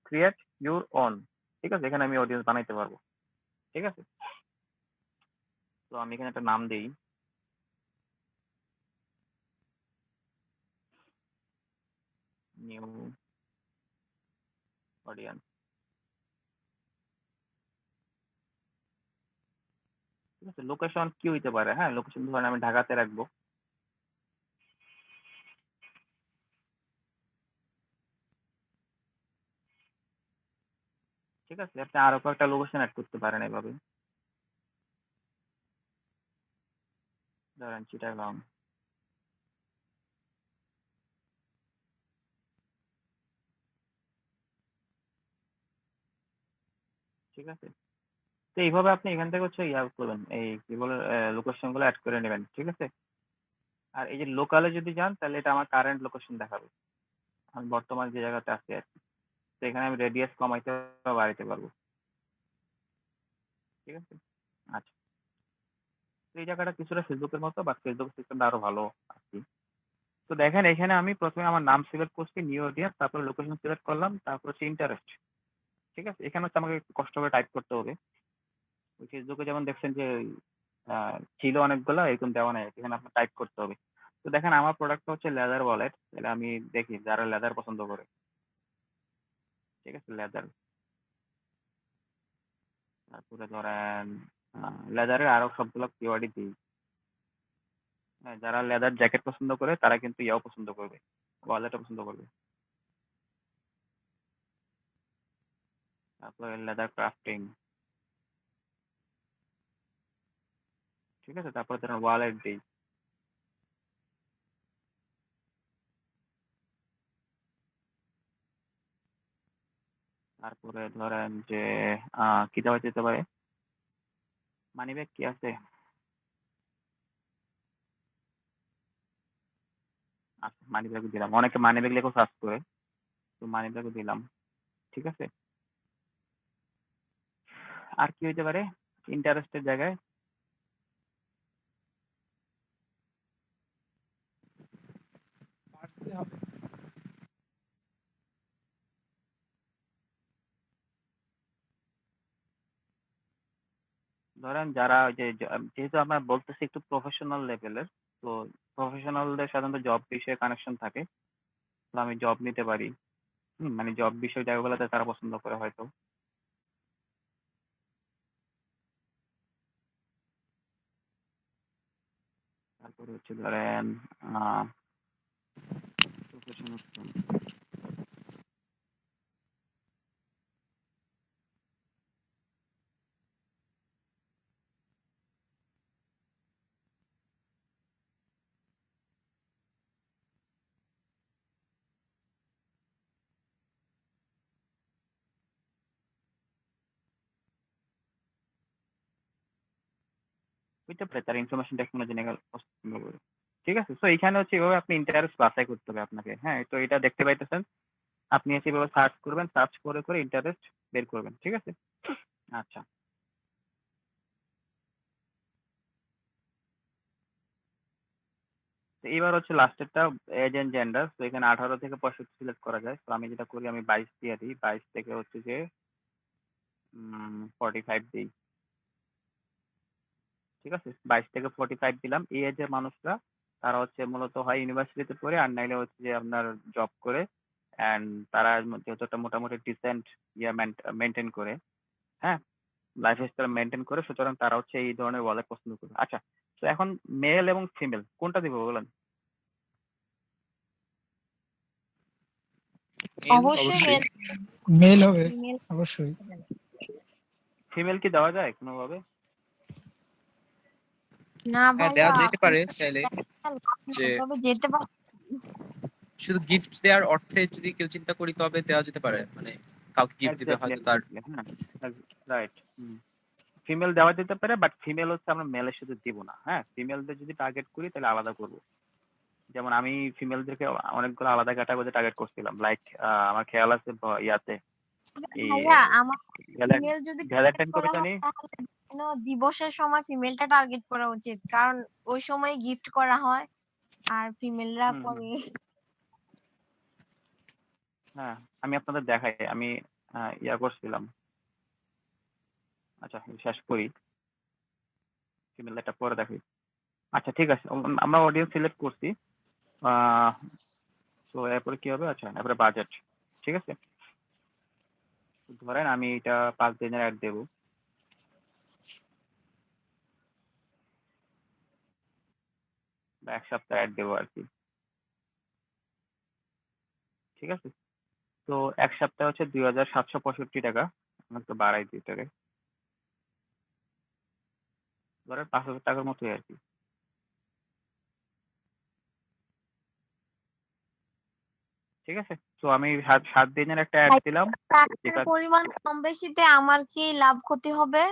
create your on. ঠিক আছে, এখানে আমি অডিয়েন্স বানাইতে পারবো। ঠিক আছে, তো আমি এখানে একটা নাম দিই, নিউ অডিয়েন্স। ঠিক আছে, লোকেশন কি হইতে পারে, হ্যাঁ, লোকেশন ধরেন আমি ঢাকাতে রাখবো। ঠিক আছে, আপনি আরো কয়েকটা লোকেশন অ্যাড করতে পারেন এভাবে, ধরেন চিটাগাং। ঠিক আছে, তো এইভাবে আপনি এখান থেকে হচ্ছে ইয়া করবেন, এই কি বলে লোকেশন গুলো অ্যাড করে নেবেন। ঠিক আছে, আর এই যে লোকালে যদি যান, তাহলে এটা আমার কারেন্ট লোকেশন দেখাবে, আমি বর্তমান যে জায়গাতে আছি আর কি। তো এখানে আমি রেডিয়াস কমাইতে বা বাড়াইতে পারবো। ঠিক আছে, আচ্ছা, তো এই জায়গাটা কিছুটা ফেসবুকের মতো, বাট ফেসবুক সিস্টেমটা আরো ভালো আর কি। তো দেখেন এখানে আমি প্রথমে আমার নাম সিলেক্ট করছি, নিউ অডিয়েন্স, তারপরে লোকেশন সিলেক্ট করলাম, তারপর হচ্ছে ইন্টারেস্ট। ঠিক আছে, এখানে হচ্ছে আমাকে একটু কষ্ট করে টাইপ করতে হবে। ওই ফেসবুকে যেমন দেখছেন যে ছিল অনেকগুলো, এরকম দেওয়া নাই, এখানে আপনার টাইপ করতে হবে। তো দেখেন আমার প্রোডাক্টটা হচ্ছে লেদার ওয়ালেট, তাহলে আমি দেখি যারা লেদার পছন্দ করে। ঠিক আছে, লেদার, তারপরে ধরেন লেদারের আরো সবগুলো কিওয়ার্ডই দিই। হ্যাঁ, যারা লেদার জ্যাকেট পছন্দ করে তারা কিন্তু ইয়াও পছন্দ করবে, ওয়ালেটও পছন্দ করবে। তারপরে লেদার ক্রাফটিং। ঠিক আছে, তারপরে ধরেন ওয়ালেট দিই। তারপরে ধরেন যে কি দেওয়া যেতে পারে? মানিব্যাগ কি আছে? আচ্ছা, মানিব্যাগ দিলাম। অনেকে মানিব্যাগ লিখেও সার্চ করে। তো মানিব্যাগও দিলাম। ঠিক আছে? আর কি হইতে পারে? ইন্টারেস্টের জায়গায়? পার্সলি হবে। ধরেন যারা ওই যে যেহেতু আমরা বলতেছি একটু প্রফেশনাল লেভেলের, তো প্রফেশনালদের সাধারণত জব বিষয়ে কানেকশন থাকে। তো আমি জব নিতে পারি। মানে জব বিষয় জায়গাগুলোতে তারা পছন্দ করে হয়তো। তারপরে হচ্ছে ধরেন প্রফেশনাল হইতে পারে তারা ইনফরমেশন টেকনোলজি নিয়ে পছন্দ করে। ঠিক আছে? সো এখানে হচ্ছে এভাবে আপনি ইন্টারেস্ট বাছাই করতে হবে আপনাকে। হ্যাঁ, তো এটা দেখতে পাইতেছেন। আপনি হচ্ছে এভাবে সার্চ করবেন, সার্চ করে করে ইন্টারেস্ট বের করবেন। ঠিক আছে? আচ্ছা। তো এবার হচ্ছে লাস্টেরটা এজ এন্ড জেন্ডার। তো এখানে 18 থেকে 65 সিলেক্ট করা যায়। তো আমি যেটা করি আমি 22 দিয়ে দিই। 22 থেকে হচ্ছে যে 45 দিই। ঠিক আছে? 22 থেকে 45 দিলাম। এই এজের মানুষরা তারা হচ্ছে মূলত হয় ইউনিভার্সিটিতে পড়ে আর নাইলে হচ্ছে যে আপনার জব করে অ্যান্ড তারা যেহেতু একটা মোটামুটি ডিসেন্ট ইয়া মেনটেন করে, হ্যাঁ? লাইফস্টাইল মেনটেন করে, সুতরাং তারা হচ্ছে এই ধরনের ওয়ালেট পছন্দ করে। আচ্ছা, তো এখন মেল এবং ফিমেল কোনটা দিব বলেন? অবশ্যই মেল মেল হবে ফিমেল অবশ্যই। ফিমেল কি দেওয়া যায় কোনোভাবে? না হ্যাঁ, ভাইয়া দেওয়া যেতে পারে চাইলে। যে তবে যেতে পার শুধু গিফট দেওয়ার অর্থে যদি কেউ চিন্তা করি তবে দেওয়া যেতে পারে, মানে কাউকে গিফট দিবে এক্স্যাক্টলি, হয়তো তার। এক্স্যাক্টলি, হ্যাঁ, রাইট। ফিমেল দেওয়া যেতে পারে, বাট ফিমেল হচ্ছে আমরা মেলের সাথে দিব না। হ্যাঁ, ফিমেলদের যদি টার্গেট করি তাহলে আলাদা করব। যেমন আমি ফিমেলদেরকে অনেকগুলো আলাদা ক্যাটাগরিতে টার্গেট করছিলাম, লাইক আমার খেয়াল আছে ইয়াতে এই ভাইয়া আমার ফিমেল যদি টার্গেট ভ্যালেন্টাইন করা কবিতা হয় নেই? তাহলে বিভিন্ন দিবসের সময় ফিমেলটা টার্গেট করা উচিত, কারণ ওই সময় গিফট করা হয় আর ফিমেলরা হুম, হুম। পরে। হ্যাঁ, আমি আপনাদের দেখাই। আমি ইয়া করছিলাম। আচ্ছা, শেষ করি। ফিমেলটা পরে দেখাই। আচ্ছা, ঠিক আছে। আমরা অডিয়েন্স সিলেক্ট করছি। তো এরপরে কি হবে? আচ্ছা, এরপরে বাজেট। ঠিক আছে? ধরেন আমি এটা 5 দিনের অ্যাড দেবো বা 1 সপ্তাহ অ্যাড দেবো আর কি। ঠিক আছে? তো 1 সপ্তাহ হচ্ছে 2,765 টাকা। আমি একটু বাড়াই দিই এটাকে। ধরেন 5,000 টাকার মতোই আর কি। ঠিক আছে? তো আমি 7 দিনের একটা অ্যাড দিলাম। টাকার যেটা পরিমাণ কম বেশিতে আমার কি লাভ ক্ষতি হবে?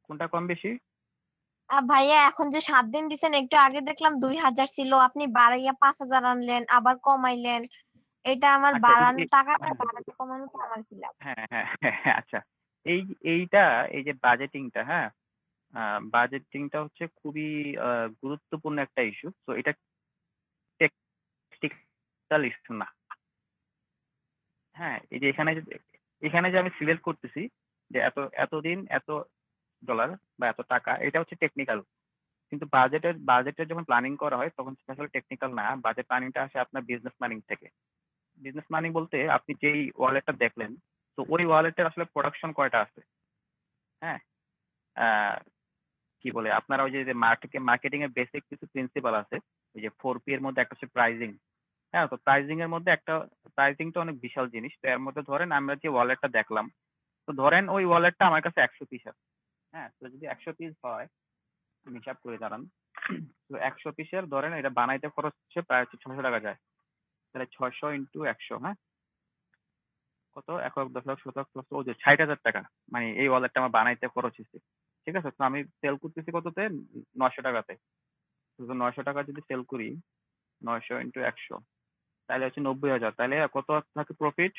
কোনটা কম বেশি? ভাইয়া এখন যে 7 দিন দিছেন, একটু আগে দেখলাম 2,000 ছিল, আপনি বাড়াইয়া 5,000 আনলেন আবার কমাইলেন। এটা আমার আচ্ছা, বাড়ানো টাকাটা বাড়ানো কমানোতে আমার কি লাভ? হ্যাঁ, হ্যাঁ, হ্যাঁ, হ্যাঁ, আচ্ছা। এইটা এই যে বাজেটিংটা, হ্যাঁ? বাজেটিংটা হচ্ছে খুবই গুরুত্বপূর্ণ একটা ইস্যু। তো এটা টেকনিক্যাল ইস্যু না। হ্যাঁ, এই যে এখানে যে আমি সিলেক্ট করতেছি যে এতদিন এত ডলার বা এত টাকা, এটা হচ্ছে টেকনিক্যাল। কিন্তু বাজেটের যখন প্ল্যানিং করা হয় তখন সেটা আসলে টেকনিক্যাল না। বাজেট প্ল্যানিংটা আসে আপনার বিজনেস প্ল্যানিং থেকে। বিজনেস প্ল্যানিং বলতে আপনি যেই ওয়ালেটটা দেখলেন, তো ওই ওয়ালেটের আসলে প্রোডাকশন কয়টা আছে, হ্যাঁ? আহ, কি বলে আপনারা ওই যে মার্কেটিং এর বেসিক কিছু প্রিন্সিপাল আছে। ওই যে 4P এর মধ্যে একটা হচ্ছে প্রাইজিং। হ্যাঁ, তো প্রাইজিং এর মধ্যে একটা, প্রাইজিংটা অনেক বিশাল জিনিস। তো এর মধ্যে ধরেন আমরা যে ওয়ালেটটা দেখলাম, তো ধরেন ওই ওয়ালেটটা আমার কাছে 100 পিস আছে। হ্যাঁ, তো যদি 100 পিস হয়, আমি হিসাব করে দাঁড়ান। তো 100 পিসের ধরেন এটা বানাইতে খরচ হচ্ছে প্রায় হচ্ছে 600 টাকা যায়। তাহলে 600 ইন্টু 100, হ্যাঁ, কত 1 লাখ 10 লাখ 17 লাখ প্লাস ওই যে 60,000 টাকা মানে এই ওয়ালেটটা আমার বানাইতে খরচ হয়েছে। ঠিক আছে? তো আমি সেল করতেছি কততে? 900 টাকাতে। তো 900 টাকা যদি সেল করি 900 ইনটু 100 তাহলে হচ্ছে 90,000 তাহলে কত থাকে প্রফিট?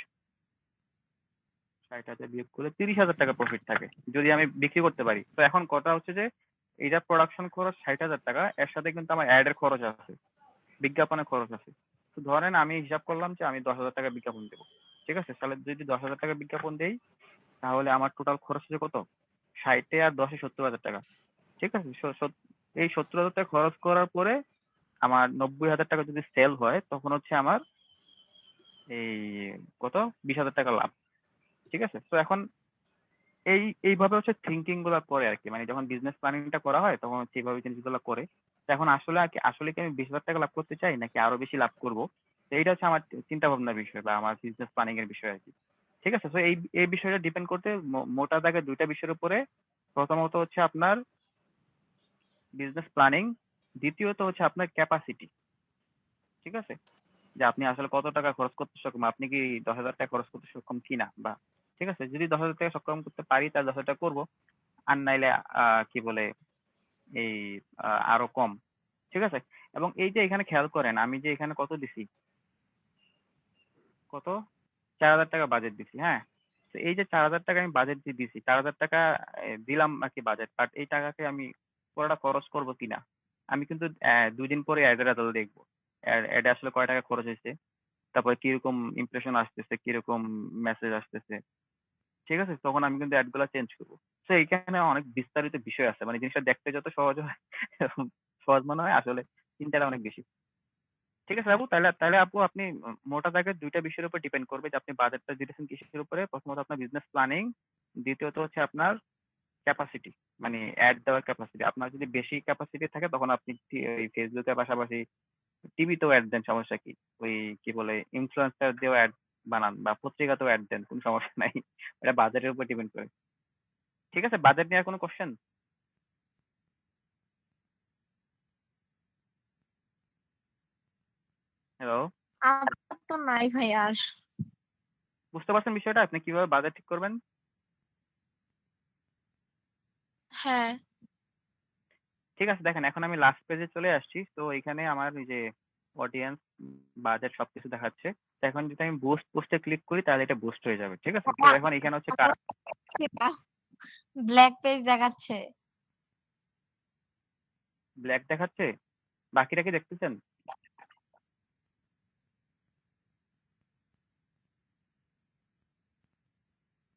60,000 বিয়োগ করলে 30,000 টাকা প্রফিট থাকে যদি আমি বিক্রি করতে পারি। তো এখন কথা হচ্ছে যে এইটা প্রোডাকশন খরচ 60,000 টাকা, এর সাথে কিন্তু আমার অ্যাড এর খরচ আছে, বিজ্ঞাপনের খরচ আছে। তো ধরেন আমি হিসাব করলাম যে আমি 10,000 টাকা বিজ্ঞাপন দেবো। ঠিক আছে? তাহলে যদি 10,000 টাকা বিজ্ঞাপন দেই তাহলে আমার টোটাল খরচ হচ্ছে কত? 60 এ আর 10 এ 70,000 টাকা। ঠিক আছে? এই 70,000 টাকা খরচ করার পরে আমার 90,000 টাকা যদি সেল হয় তখন হচ্ছে আমার এই কত 20,000 টাকা লাভ। ঠিক আছে? তো এখন এইভাবে হচ্ছে থিঙ্কিং গুলা করে আর কি, মানে যখন বিজনেস প্ল্যানিংটা করা হয় তখন হচ্ছে এইভাবে জিনিসগুলো করে। তো এখন আসলে কি আমি 20,000 টাকা লাভ করতে চাই নাকি আরো বেশি লাভ করব? তো এইটা হচ্ছে আমার চিন্তা ভাবনার বিষয় বা আমার বিজনেস প্ল্যানিং এর বিষয় আর কি। ঠিক আছে? তো এই বিষয়টা ডিপেন্ড করতে মোটা দাগে দুইটা বিষয়ের উপরে। প্রথমত হচ্ছে আপনার বিজনেস প্ল্যানিং, দ্বিতীয়ত হচ্ছে আপনার ক্যাপাসিটি। ঠিক আছে? যে আপনি আসলে কত টাকা খরচ করতে সক্ষম, আপনি কি 10,000 টাকা খরচ করতে সক্ষম কিনা বা ঠিক আছে, যদি 10,000 টাকা সক্ষম করতে পারি তাহলে 10,000 টাকা করবো, আর নাইলে কি বলে এই আরো কম। ঠিক আছে? এবং এই যে এখানে খেয়াল করেন আমি যে এখানে কত দিছি, কত 4,000 টাকা বাজেট দিছি, হ্যাঁ। তো এই যে 4,000 টাকা আমি বাজেট দিয়ে দিছি, 4,000 টাকা দিলাম আর কি বাজেট, বাট এই টাকাকে আমি পুরোটা খরচ করবো কিনা আমি কিন্তু 2 দিন পরে অ্যাডের রেজাল্ট দেখবো। অ্যাডে আসলে কয় টাকা খরচ হয়েছে, তারপরে কিরকম ইমপ্রেশন আসতেছে, কিরকম মেসেজ আসতেছে। ঠিক আছে? তখন আমি কিন্তু অ্যাড গুলা চেঞ্জ করবো। তো এইখানে অনেক বিস্তারিত বিষয় আছে, মানে জিনিসটা দেখতে যত সহজ হয় সহজ মনে হয়, আসলে চিন্তাটা অনেক বেশি। ঠিক আছে আপু, তাহলে তাহলে আপু আপনি মোটা দাগে দুইটা বিষয়ের উপর ডিপেন্ড করবে যে আপনি বাজেটটা দিতেছেন কিসের উপরে। প্রথমত আপনার বিজনেস প্ল্যানিং, দ্বিতীয়ত হচ্ছে আপনার ক্যাপাসিটি, মানে অ্যাড দেওয়ার ক্যাপাসিটি। আপনার যদি বেশি ক্যাপাসিটি থাকে তখন আপনি ওই ফেসবুকের পাশাপাশি টিভিতেও অ্যাড দেন, সমস্যা কি? ওই কি বলে ইনফ্লুয়েন্সার দিয়েও অ্যাড বানান বা পত্রিকাতেও অ্যাড দেন, কোনো সমস্যা নাই। এটা বাজেটের উপর ডিপেন্ড করে। ঠিক আছে? বাজেট নিয়ে আর কোনো কোশ্চেন? হ্যালো, আমার তো নাই ভাই আর। বুঝতে পারছেন বিষয়টা? আপনি কিভাবে বাজেট ঠিক করবেন? হ্যাঁ। ঠিক আছে, দেখেন এখন আমি লাস্ট পেজে চলে আসছি। তো এখানে আমার এই যে অডিয়েন্স, বাজেট সবকিছু দেখাচ্ছে। তো এখন যদি আমি বুস্ট পোস্টে ক্লিক করি তাহলে এটা বুস্ট হয়ে যাবে। ঠিক আছে? তো এখন এখানে হচ্ছে ব্ল্যাক পেজ দেখাচ্ছে। ব্ল্যাক দেখাচ্ছে, বাকিটা কি দেখতেছেন?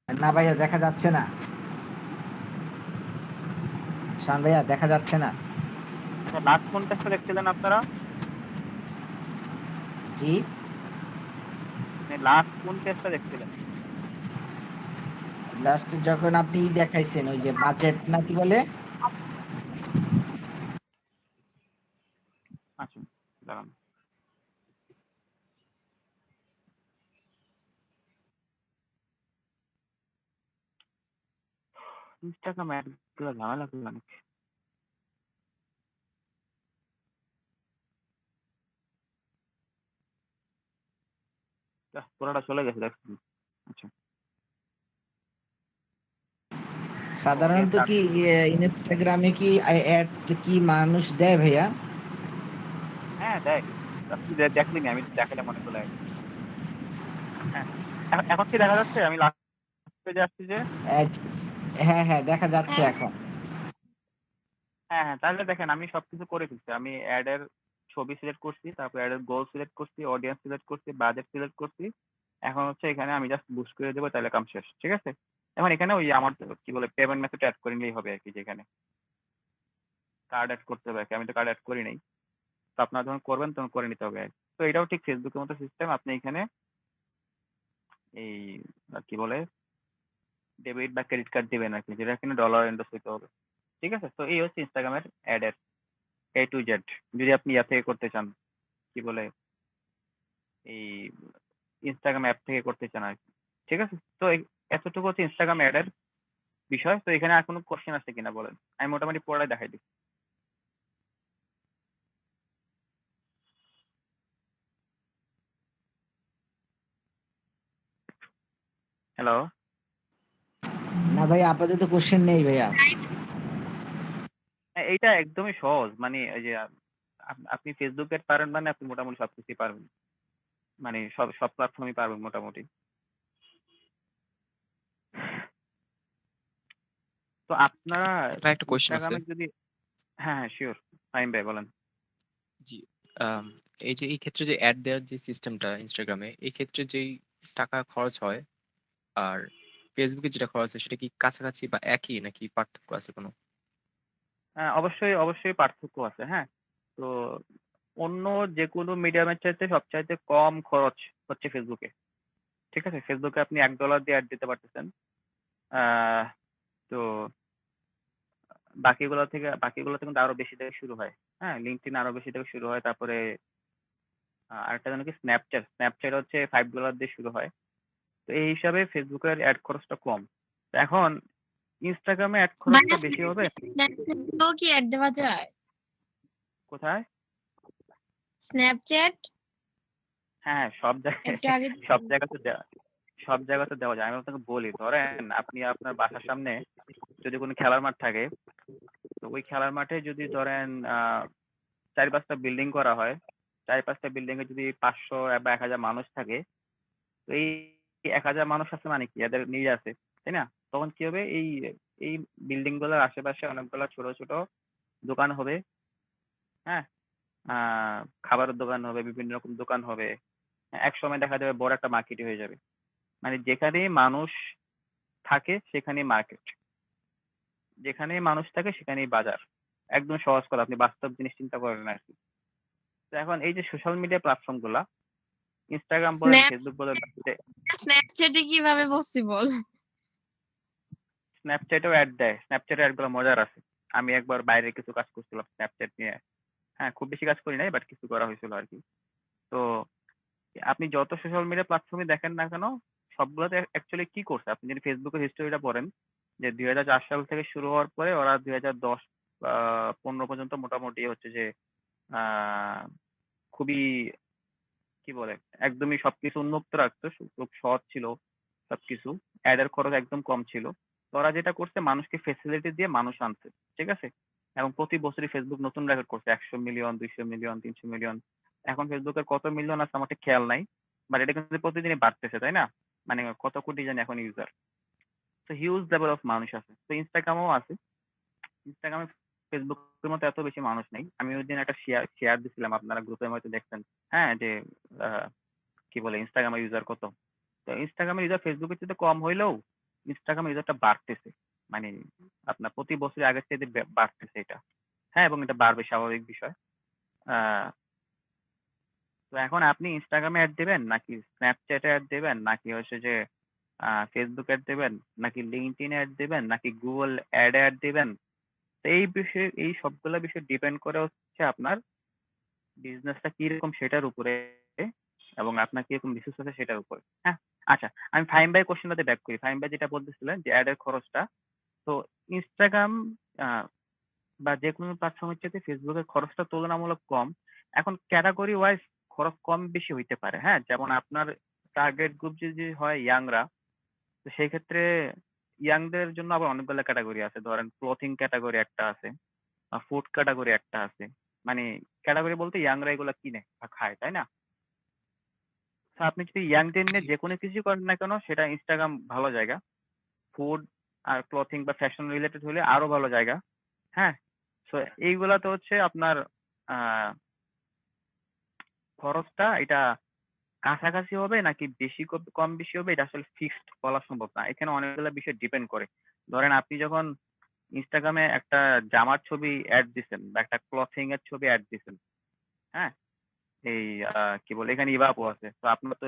না ভাইয়া দেখা যাচ্ছে না, শান ভাইয়া দেখা যাচ্ছে না। আচ্ছা, লাস্ট কোন পেজটা দেখছিলেন আপনারা? জি, মানে লাস্ট কোন পেজটা দেখছিলেন? লাস্টে যখন আপনি দেখাইছেন ওই যে বাজেট না কি বলে, আচ্ছা, দাঁড়ান। ইনস্টাগ্রাম অ্যাড গুলো ঝামেলা করলো অনেক। পুরোটা চলে গেছে দেখছেন? আচ্ছা, সাধারণত অডিয়েন্স কি ইনস্টাগ্রামে কি অ্যাড কি মানুষ দেয় ভাইয়া? হ্যাঁ দেয়। আপনি দেখলেনি, আমি দেখালে মনে চলে আসবে। হ্যাঁ, এখন কি দেখা যাচ্ছে? আমি লাস্ট পেজে আসছি যে। আহ, হ্যাঁ হ্যাঁ দেখা যাচ্ছে হ্যাঁ। এখন। হ্যাঁ, হ্যাঁ, তাহলে দেখেন আমি সবকিছু করে ফেলছি। আমি অ্যাড এর ছবি সিলেক্ট করছি, তারপর অ্যাড এর গোল সিলেক্ট করছি, অডিয়েন্স সিলেক্ট করছি, বাজেট সিলেক্ট করছি। এখন হচ্ছে এখানে আমি জাস্ট বুস্ট করে দেবো, তাহলে কাম শেষ। ঠিক আছে? এখন এখানে ওই আমার কি বলে পেমেন্ট মেথড অ্যাড করে নিলেই হবে আর কি, যেখানে কার্ড অ্যাড করতে হবে আর কি। আমি তো কার্ড অ্যাড করি নাই। তো আপনারা যখন করবেন তখন করে নিতে হবে আর কি। তো এটাও ঠিক ফেসবুকের মতো সিস্টেম। আপনি এখানে এই কি বলে ডেবিট বা ক্রেডিট কার্ড দিবেন আর কি, যেটা এখানে ডলার এন্ডোস হইতে হবে। ঠিক আছে? তো এই হচ্ছে ইনস্টাগ্রামের অ্যাড এর A to Z। যদি আপনি ইয়া থেকে করতে চান, কি বলে এই ইনস্টাগ্রাম অ্যাপ থেকে করতে চান আর কি। ঠিক আছে? তো এতটুকু হচ্ছে ইনস্টাগ্রাম অ্যাড এর বিষয়। তো এখানে আর কোনো কোশ্চেন আছে কিনা বলেন? আমি মোটামুটি পুরোটাই দেখাই দিই। হ্যালো। না ভাই আপাতত কোশ্চেন নেই ভাইয়া। হ্যাঁ, এইটা একদমই সহজ। মানে এই যে আপনি ফেসবুক এড পারেন মানে আপনি মোটামুটি সবকিছুই পারবেন। মানে সব প্ল্যাটফর্মই পারবেন মোটামুটি। তো আপনারা ভাই একটা কোয়েশ্চেন আছে। ইনস্টাগ্রামে যদি হ্যাঁ, হ্যাঁ, সিওর। ফাহিম ভাই বলেন। জি। আম এই যে এই ক্ষেত্রে যে অ্যাড দেওয়ার যে সিস্টেমটা ইনস্টাগ্রামে, এই ক্ষেত্রে যেই টাকা খরচ হয় আর ফেসবুকে যেটা খরচ হয় সেটা কি কাছাকাছি বা একই নাকি পার্থক্য আছে কোনো? অবশ্যই পার্থক্য আছে, হ্যাঁ? তো অন্য যেকোনো মিডিয়ামের চাইতে সবচাইতে কম খরচ হচ্ছে ফেসবুকে। ঠিক আছে? ফেসবুকে আপনি $১ দিয়ে অ্যাড দিতে পারতেছেন। আ তো বাকিগুলো থেকে কিন্তু আরো বেশি থেকে শুরু হয়। হ্যাঁ? LinkedIn আরো বেশি থেকে শুরু হয়। তারপরে আরেকটা যেন কি Snapchat। Snapchat হচ্ছে $5 দিয়ে শুরু হয়। তো এই হিসাবে ফেসবুকের অ্যাড খরচটা কম। তো এখন ইনস্টাগ্রামে অ্যাড খরচটা ভাইয়া বেশি হবে স্ন্যাপচ্যাটেও কি অ্যাড দেওয়া যায়? কোথায়? স্ন্যাপচ্যাট হ্যাঁ, সব জায়গায় একটু আগে সব জায়গাতে দেওয়া সব জায়গাতে দেওয়া যায়। আমি আপনাকে বলি, ধরেন আপনি আপনার বাসার সামনে যদি কোনো খেলার মাঠ থাকে, তো ওই খেলার মাঠে যদি ধরেন ৪-৫ টা বিল্ডিং করা হয়, ৪-৫ টা বিল্ডিং এ যদি ৫০০ বা ১,০০০ মানুষ থাকে, তো এই ১,০০০ মানুষ আছে মানে কি? এদের নিড আছে, তাই না? তখন কি হবে? এই বিল্ডিং গুলোর আশেপাশে অনেকগুলা ছোট, ছোট দোকান হবে, হ্যাঁ? আ খাবারের দোকান হবে, বিভিন্ন রকম দোকান হবে। একসময় দেখা যাবে বড় একটা মার্কেটই হয়ে যাবে। মানে যেখানেই মানুষ থাকে সেখানেই মার্কেট। যেখানেই মানুষ থাকে সেখানেই বাজার। একদম সহজ কথা, আপনি বাস্তব জিনিস চিন্তা করেন আরকি। তো এখন এই যে সোশ্যাল মিডিয়া প্ল্যাটফর্ম গুলা, Instagram বলেন, স্ন্যাপ Facebook বলেন, স্ন্যাপচ্যাটে কিভাবে পসিবল? Snapchat এও অ্যাড দেয়। Snapchat এর অ্যাড গুলো মজার আছে। আমি একবার বাইরে কিছু কাজ করছিলাম Snapchat নিয়ে। হ্যাঁ, খুব বেশি কাজ করি নাই, বাট কিছু করা হয়েছিল আরকি। তো আপনি যত সোশ্যাল মিডিয়া প্ল্যাটফর্ম এ দেখেন না কেন, সবগুলোতে অ্যাকচুয়ালি কি করছে? আপনি যদি Facebook এর হিস্টরিটা পড়েন, যে ২০০৪ সাল থেকে শুরু হওয়ার পরে ওরা ২০১০ আ ১৫ পর্যন্ত মোটামুটি হচ্ছে যে আ খুবই কি বলে? একদমই সবকিছু উন্মুক্ত রাখতো। খুব সৎ ছিল সবকিছু। অ্যাড এর খরচ একদম কম ছিল। তো ওরা যেটা করছে, মানুষকে ফেসিলিটি দিয়ে মানুষ আনছে। ঠিক আছে? এবং প্রতি বছরই Facebook নতুন রেকর্ড করছে। ১০০ মিলিয়ন, ২০০ মিলিয়ন, ৩০০ মিলিয়ন। এখন Facebook এর কত মিলিয়ন আছে আমার ঠিক খেয়াল নাই। বাট এটা কিন্তু প্রতিদিনই বাড়তেছে, তাই না? মানে কত কোটি জানি এখন ইউজার। তো হিউজ লেভেল অফ মানুষ আছে। তো Instagram ও আছে। Instagram এ Facebook এর মতো এত বেশি মানুষ নেই। আমি ওইদিন একটা শেয়ার দিছিলাম, আপনারা গ্রুপে হয়তো দেখছেন। হ্যাঁ? যে আ কি বলে Instagram এর ইউজার কত? তো Instagram এর ইউজার Facebook এর চাইতে কম হইলেও Instagram এর ইউজারটা বাড়তেছে। মানে আপনার প্রতি বছরে আগের চাইতে বাড়তেছে এটা। হ্যাঁ? এবং এটা বাড়বে, স্বাভাবিক বিষয়। আ তো এখন আপনি Instagram এ এড দিবেন নাকি Snapchat এ এড দিবেন নাকি হচ্ছে যে Facebook এড দিবেন নাকি LinkedIn এ এড দিবেন নাকি Google এড এ এড দিবেন? তো এই বিষয়ে এই সবগুলা বিষয় ডিপেন্ড করে হচ্ছে আপনার বিজনেসটা কিরকম সেটার উপরে, এবং আপনার কিরকম রিসোর্স আছে সেটার উপরে। হ্যাঁ? আচ্ছা, আমি ফাহিম ভাইয়ের কোয়েশ্চেনটাতে ব্যাক করি। ফাহিম ভাই যেটা বলতেছিলেন যে এড এর খরচটা। তো Instagram আ বা যেকোনো প্ল্যাটফর্মের চাইতে Facebook এর খরচটা তুলনামূলক কম। এখন ক্যাটেগরি ওয়াইজ খরচ কম বেশি হইতে পারে। হ্যাঁ? যেমন আপনার টার্গেট গ্রুপ যদি হয় ইয়াংরা, তো সেই ক্ষেত্রে ইয়াংদের জন্য আবার অনেকগুলা ক্যাটেগরি আছে। ধরেন ক্লথিং ক্যাটেগরি একটা আছে, ফুড ক্যাটেগরি একটা আছে। মানে ক্যাটেগরি বলতে ইয়াংরা এগুলা কিনে বা খায়, তাই না? তো আপনি যদি ইয়াংদের জি। নিয়ে যেকোনো কিছুই করেন না কেন, সেটা Instagram ভালো জায়গা। ফুড আর ক্লথিং বা ফ্যাশন রিলেটেড হলে আরো ভালো জায়গা। হ্যাঁ? সো এইগুলাতে হচ্ছে আপনার আ খরচটা এটা কাছাকাছি হবে নাকি বেশি কম বেশি হবে, এটা আসলে ফিক্সড বলা সম্ভব না। এখানে অনেকগুলা বিষয় ডিপেন্ড করে। ধরেন আপনি যখন Instagram এ একটা জামার ছবি এড দিছেন বা একটা ক্লথিং এর ছবি এড দিছেন, হ্যাঁ? এই কি বলে, এখানে ইবাবও আছে। তো আপনার তো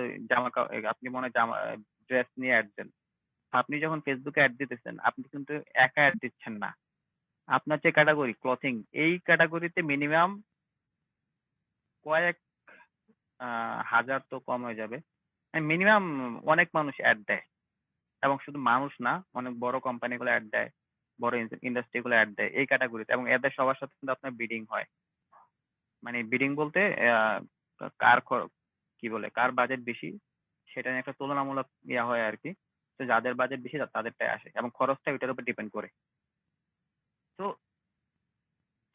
আপনি মনে হয় ড্রেস নিয়ে এড দেন। আপনি যখন Facebook এ এড দিতেছেন, আপনি কিন্তু একা এড দিচ্ছেন না। আপনার যে ক্যাটেগরি ক্লথিং, এই ক্যাটেগরিতে মিনিমাম কয়েক আ হাজার তো কম হয়ে যাবে। মিনিমাম অনেক মানুষ এড দেয়। এবং শুধু মানুষ না, অনেক বড় কোম্পানিগুলো এড দেয়। বড় ইন্ডাস্ট্রি গুলো এড দেয় এই ক্যাটেগরিতে, এবং এদের সবার সাথে কিন্তু আপনার বিডিং হয়। মানে বিডিং বলতে আ কার খ কি বলে, কার বাজেট বেশি সেটা নিয়ে একটা তুলনামূলক হয় আরকি। তো তো যাদের বাজেট বেশি তাদেরটাই আসে এবং খরচটা ওইটার উপর ডিপেন্ড করে। তো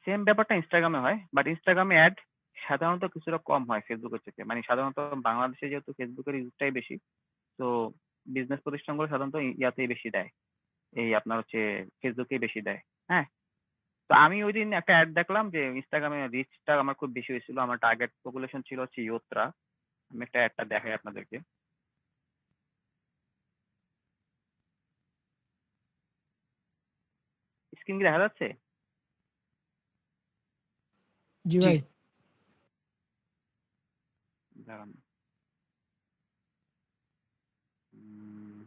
সেম ব্যাপারটা ইনস্টাগ্রামে হয়, বাট ইনস্টাগ্রামে অ্যাড সাধারণত কিছুটা কম হয় ফেসবুকের থেকে। মানে সাধারণত বাংলাদেশে যেহেতু ফেসবুকের ইউজটাই বেশি, তো বিজনেস প্রতিষ্ঠানগুলো সাধারণত ইয়াতেই বেশি দেয়, এই আপনার হচ্ছে ফেসবুকেই বেশি দেয়। হ্যাঁ, তো আমি ওইদিন একটা অ্যাড দেখলাম যে ইনস্টাগ্রামে রিচটা আমার খুব বেশি হয়েছিল। আমার টার্গেট পপুলেশন ছিল হচ্ছে ইয়ুথরা। আমি একটা অ্যাডটা দেখাই আপনাদেরকে। স্ক্রিন কি দেখা যাচ্ছে? জি জি ভাই। দাঁড়ান। উম,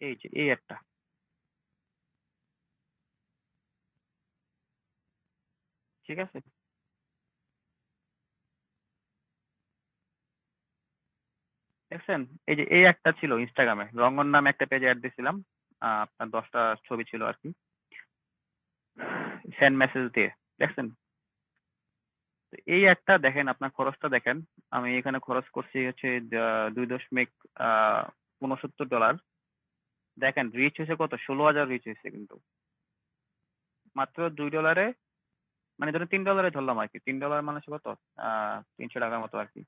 এই যে এই অ্যাডটা। ঠিক আছে? দেখছেন? এই যে এই একটা ছিল ইনস্টাগ্রামে। রঙ্গন নামে একটা পেজে অ্যাড দিছিলাম। আপনার ১০ টা ছবি ছিল আরকি। সেন্ড মেসেজ দিয়ে। দেখছেন? তো এই অ্যাডটা দেখেন, আপনার খরচটা দেখেন। আমি এখানে খরচ করছি হচ্ছে $2.৬৯। দেখেন রিচ হয়েছে কত? ১৬,০০০ রিচ হয়েছে কিন্তু। মাত্র $2 মানে ধরুন $3 ধরলাম আরকি। $3 মানে হচ্ছে কত? ৳৩০০ মতো আরকি।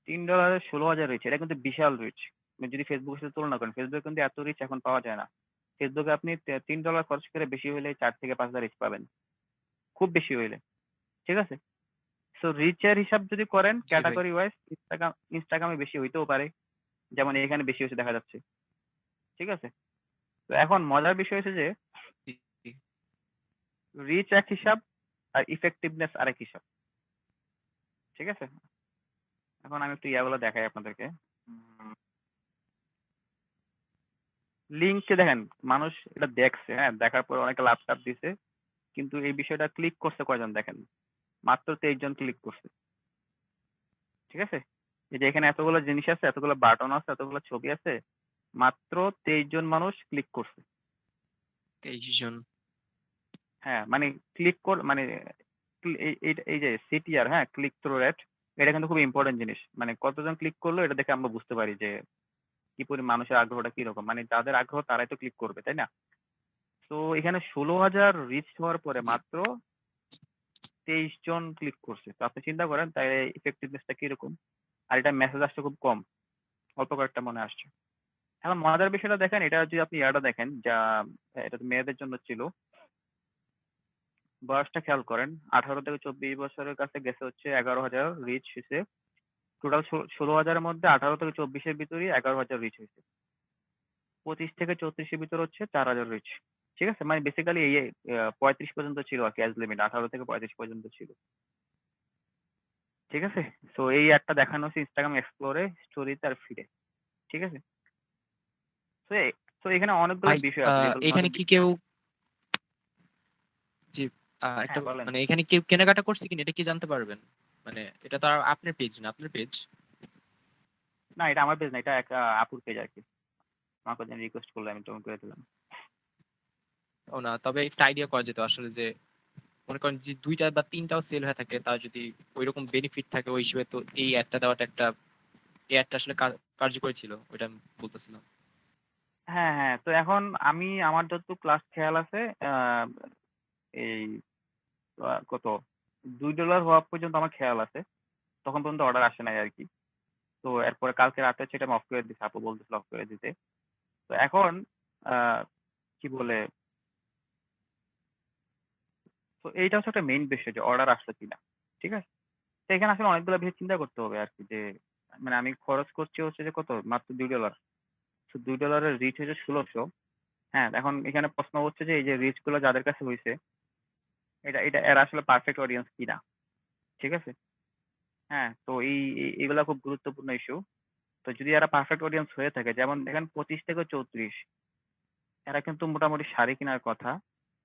$3 16,০০০ রিচ। এটা কিন্তু বিশাল রিচ। আপনি যদি ফেসবুকের সাথে তুলনা করেন, ফেসবুকে কিন্তু এত রিচ এখন পাওয়া যায় না। ফেসবুকে আপনি $3 খরচ করে বেশি হইলে ৪ থেকে ৫,০০০ রিচ পাবেন। খুব বেশি হইলে। ঠিক আছে? সো রিচের হিসাব যদি করেন জি ভাই। ক্যাটেগরি ওয়াইজ ইনস্টাগ্রামে বেশি হইতেও পারে। যেমন এখানে বেশি হইছে দেখা যাচ্ছে। ঠিক আছে? তো এখন মজার বিষয় হচ্ছে যে জি, জি। রিচ এক হিসাব আর ইফেক্টিভনেস আরেক হিসাব। ঠিক আছে? এখন আমি একটু ইয়াগুলো দেখাই আপনাদেরকে। লিঙ্কে দেখেন মানুষ এটা দেখছে, হ্যাঁ? দেখার পর অনেকে লাভ-টাভ দিছে। কিন্তু এই বিষয়টা ক্লিক করছে কয়জন দেখেন? মাত্র ২৩ জন ক্লিক করছে। ঠিক আছে? এই যে এখানে এতগুলো জিনিস আছে, এতগুলো বাটন আছে, এতগুলো ছবি আছে। মাত্র ২৩ জন মানুষ ক্লিক করছে। ২৩ জন। হ্যাঁ, মানে মানে এই যে সিটিআর, হ্যাঁ? ক্লিক থ্রু রেট, এটা কিন্তু খুব ইম্পোর্টেন্ট জিনিস। মানে কতজন ক্লিক করলো এটা দেখে আমরা বুঝতে পারি যে কি মানুষের আগ্রহটা কিরকম। মানে যাদের আগ্রহ তারাই তো ক্লিক করবে, তাই না? তো এখানে ১৬,০০০ রিচ হওয়ার পরে জি। মাত্র ২৩ জন ক্লিক করছে। তো আপনি চিন্তা করেন তাইলে ইফেক্টিভনেস টা কিরকম? আর এটা মেসেজ আসছে খুব কম। অল্প কয়েকটা মনে আসছে। এখন মজার বিষয়টা দেখেন, এটা যদি আপনি ইয়াটা দেখেন যা এটা তো মেয়েদের জন্য ছিল। বয়সটা খেয়াল করেন। ১৮ থেকে ২৪ বছরের কাছে গেছে হচ্ছে ১১,০০০ রিচ হইছে। টোটাল ১৬,০০০ এর মধ্যে ১৮ থেকে ২৪ এর ভিতরেই ১১,০০০ রিচ হইছে। ২৫ থেকে ৩৪ এর ভিতরে হচ্ছে ৪,০০০ রিচ। ঠিক আছে? মানে বেসিক্যালি এই ৩৫ পর্যন্ত ছিল আরকি এজ লিমিট। ১৮ থেকে ৩৫ পর্যন্ত ছিল। ঠিক আছে? সো এই অ্যাডটা দেখানো হচ্ছে Instagram এক্সপ্লোরে, স্টোরিতে আর ফিডে। ঠিক আছে? সো সো এখানে অনেকগুলো ভাই বিষয় আছে যেগুলো এখানে কি কেউ জি একটা হ্যাঁ, বলেন। মানে এখানে কেউ কেনাকাটা করছে কিনা এটা কি জানতে পারবেন? মানে এটা তো আর আপনার পেজ না, আপনার পেজ। না, এটা আমার পেজ না। এটা এক আপুর পেজ আরকি। আমাকে একজন রিকোয়েস্ট করলো, আমি তখন করে দিলাম। ও না, তবে একটা আইডিয়া করা যেত আসলে যে মনে করেন যে ২ টা বা ৩ টাও সেল হয়ে থাকে তার যদি ঐরকম বেনিফিট থাকে ওই হিসেবে, তো এই অ্যাডটা দেওয়াটা একটা এই অ্যাডটা আসলে কার্যকরী ছিল। ওইটা আমি বলতেছিলাম। হ্যাঁ, হ্যাঁ। তো এখন আমার যতটুকু ক্লাস খেয়াল আছে এই কত $2 হওয়া পর্যন্ত আমার খেয়াল আছে। তখন পর্যন্ত অর্ডার আসে নাই আরকি। তো এরপরে কালকে রাতে হচ্ছে এটা আমি অফ করে দিছি। আপু বলতেছিল অফ করে দিতে। তো এখন আ কি বলে তো এইটা হচ্ছে একটা মেইন বিষয় যে অর্ডার আসছে কিনা। ঠিক আছে? তো এখানে আসলে অনেকগুলো বিষয় চিন্তা করতে হবে আরকি যে মানে আমি খরচ করছি হচ্ছে যে কত? মাত্র $2। তো $2 এর রিচ হচ্ছে ১৬০০। হ্যাঁ, এখন এখানে প্রশ্ন হচ্ছে যে এই যে রিচ গুলো যাদের কাছে হইছে, এটা এরা আসলে পারফেক্ট অডিয়েন্স কিনা। ঠিক আছে? হ্যাঁ, তো এগুলা খুব গুরুত্বপূর্ণ ইস্যু। তো যদি এরা পারফেক্ট অডিয়েন্স হয়ে থাকে, যেমন দেখেন ২৫ থেকে ৩৪ এরা কিন্তু মোটামুটি শাড়ি কেনার কথা।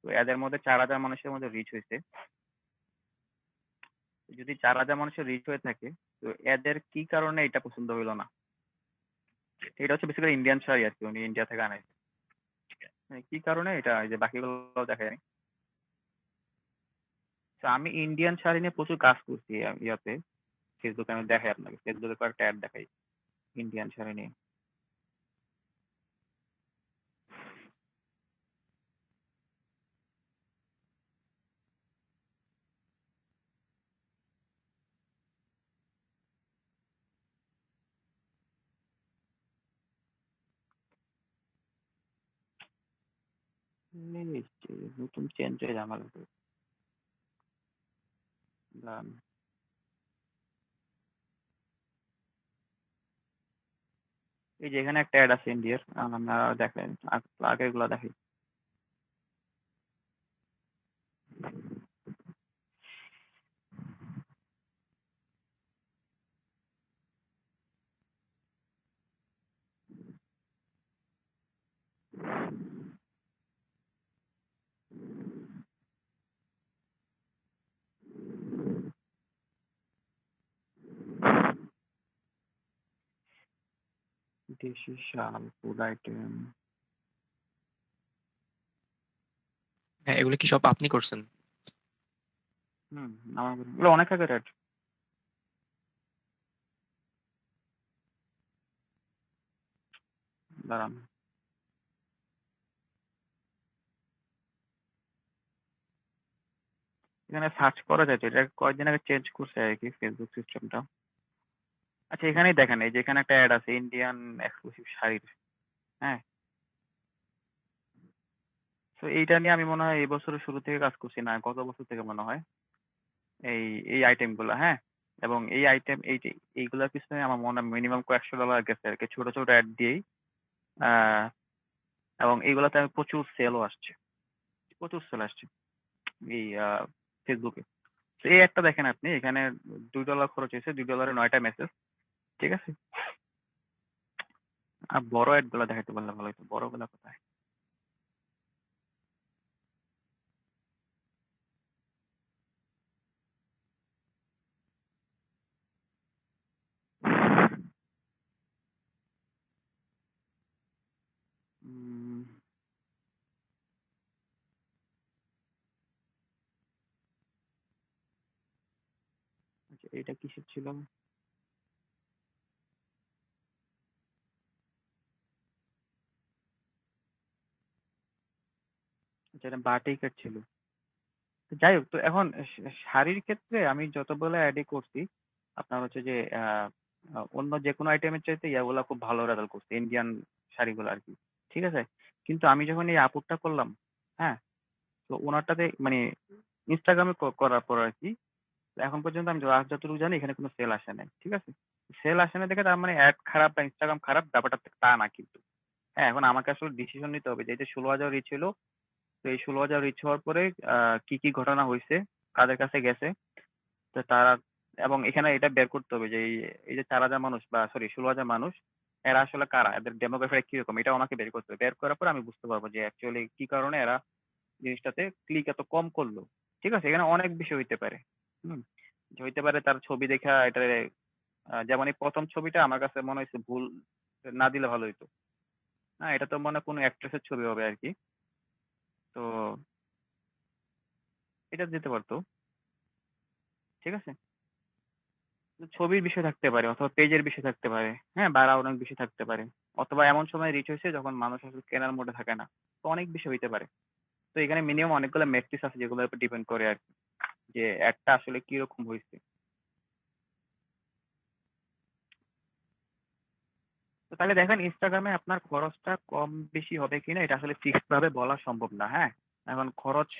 তো এদের মধ্যে ৪,০০০ মানুষের মধ্যে রিচ হইছে। যদি ৪,০০০ মানুষের রিচ হয়ে থাকে, তো এদের কি কারণে এটা পছন্দ হইল না? এটা হচ্ছে বেসিক্যালি ইন্ডিয়ান শাড়ি আরকি। উনি ইন্ডিয়া থেকে আনাইছে। কি কারণে এটা এই যে বাকিগুলো দেখায় নাই। তো আমি ইন্ডিয়ান শাড়ি নিয়ে প্রচুর কাজ করছি ইয়াতে ফেসবুকে আমি দেখাই আপনাকে ফেসবুকে কয়েকটা অ্যাড দেখাই ইন্ডিয়ান শাড়ি নিয়ে। এই যে নতুন চেঞ্জ হয়ে ঝামেলা করে। দাঁড়ান। এই যে এখানে একটা অ্যাড আছে ইন্ডিয়ার আপনারা দেখেন আগের গুলা দেখি। দেশি শাল ফুড আইটেম। হ্যাঁ, এগুলো কি সব আপনি করছেন? আমার এগুলো অনেক আগের অ্যাড। দাঁড়ান। এখানে সার্চ করা যায় তো, এটা কয়েকদিন আগে চেঞ্জ করছে আর কি ফেসবুক সিস্টেমটা। আচ্ছা এখানেই দেখেন এই যে এখানে একটা অ্যাড আছে ইন্ডিয়ান এক্সক্লুসিভ শাড়ির। হ্যাঁ, তো এইটা নিয়ে আমি মনে হয় এই বছরের শুরু থেকে কাজ করছি, না গত বছর থেকে মনে হয় এই এই আইটেম গুলা। হ্যাঁ, এবং এই আইটেম এই যে এইগুলার পিছনে আমার মনে হয় মিনিমাম $100 গেছে আর কি ছোট ছোট অ্যাড দিয়েই। আহ, এবং এইগুলাতে আমি প্রচুর সেলও আসছে, প্রচুর সেল আসছে এই ফেসবুকে। তো এই একটা দেখেন আপনি এখানে $2 খরচ হয়েছে, $2 9টা মেসেজ। ঠিক আছে, আর বড় অ্যাড গুলা দেখাতে পারলে ভালো হতো, বড় গুলা কোথায়? উম, আচ্ছা এটা কিসের ছিল? আচ্ছা এটা বাটিকের ছিল। তো যাই হোক, তো এখন শাড়ির ক্ষেত্রে আমি যতগুলো অ্যাডই করছি আপনার হচ্ছে যে অন্য যে কোনো আইটেমের চাইতে ইয়াগুলা খুব ভালো রেজাল্ট করছে, ইন্ডিয়ান শাড়িগুলো আর কি। ঠিক আছে, কিন্তু আমি যখন এই আপুরটা করলাম, হ্যাঁ, তো ওনারটাতে মানে ইনস্টাগ্রামে করার পর আর কি এখন পর্যন্ত আমি যতটুকু জানি এখানে কোনো সেল আসে নাই। ঠিক আছে, সেল আসে না দেখে তার মানে অ্যাড খারাপ বা ইনস্টাগ্রাম খারাপ ব্যাপারটা তা না কিন্তু। হ্যাঁ, এখন আমাকে আসলে ডিসিশন নিতে হবে যে এই যে 16,000 রিচ হলো, তো এই 16,000 রিচ হওয়ার পরে কি কি ঘটনা হয়েছে, কাদের কাছে গেছে, তো তারা, এবং এখানে এটা বের করতে হবে যে এই যে 4,000 মানুষ বা সরি 16,000 মানুষ এরা আসলে কারা, এদের ডেমোগ্রাফি কিরকম, এটাও আমাকে বের করতে হবে। বের করার পর আমি বুঝতে পারবো যে অ্যাকচুয়ালি কি কারণে এরা জিনিসটাতে ক্লিক এত কম করলো। ঠিক আছে, এখানে অনেক বিষয় হইতে পারে। হুম, যে হইতে পারে তার ছবি দেখা এটা, যেমন এই প্রথম ছবিটা আমার কাছে মনে হয়েছে ভুল না দিলে ভালো হইতো। হ্যাঁ, এটা তো মনে হয় কোনো অ্যাক্ট্রেসের ছবি হবে আর কি, তো এটা দিতে পারতো। ঠিক আছে, ছবির বিষয় থাকতে পারে অথবা পেজের বিষয় থাকতে পারে, হ্যাঁ, বা আরো অনেক বিষয় থাকতে পারে, অথবা এমন সময় রিচ হয়েছে যখন মানুষ আসলে কেনার মোডে থাকে না। তো অনেক বিষয় হইতে পারে। তো এখানে মিনিমাম অনেকগুলো মেট্রিক্স আছে যেগুলোর উপর ডিপেন্ড করে আর কি, যে একটা আসলে কিরকম হয়েছে। তো তাহলে দেখেন ইনস্টাগ্রামে আপনার খরচটা কম বেশি হবে কিনা এটা আসলে ফিক্সড ভাবে বলা সম্ভব না। হ্যাঁ, এখন খরচ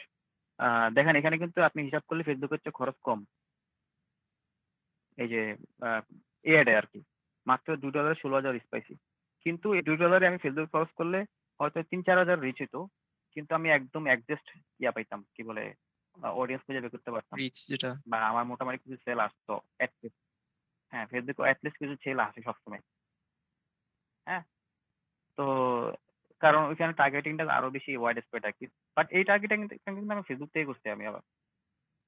দেখেন এখানে কিন্তু আপনি হিসাব করলে ফেসবুকের চেয়ে খরচ কম। এই যে এড আর কি মাত্র $2 16,000 স্পাইসি, কিন্তু এই $2 আমি ফেসবুক খরচ করলে হয়তো 3-4 হাজার রিচ হতো, কিন্তু আমি একদম অ্যাডজাস্ট ইয়া পাইতাম কি বলে অডিয়েন্স খুঁজে বের করতে পারতাম, রিচ যেটা। বা আমার মোটামুটি কিছু সেল আসতো অ্যাটলিস্ট। হ্যাঁ, ফেসবুক অ্যাটলিস্ট কিছু সেল আসে সবসময়। হ্যাঁ, তো কারণ ওইখানে টার্গেটিংটা আরো বেশি ওয়াইড স্প্রেড আর কি। বাট এই টার্গেটিং কিন্তু আমি ফেসবুক থেকে করছি আমি আবার।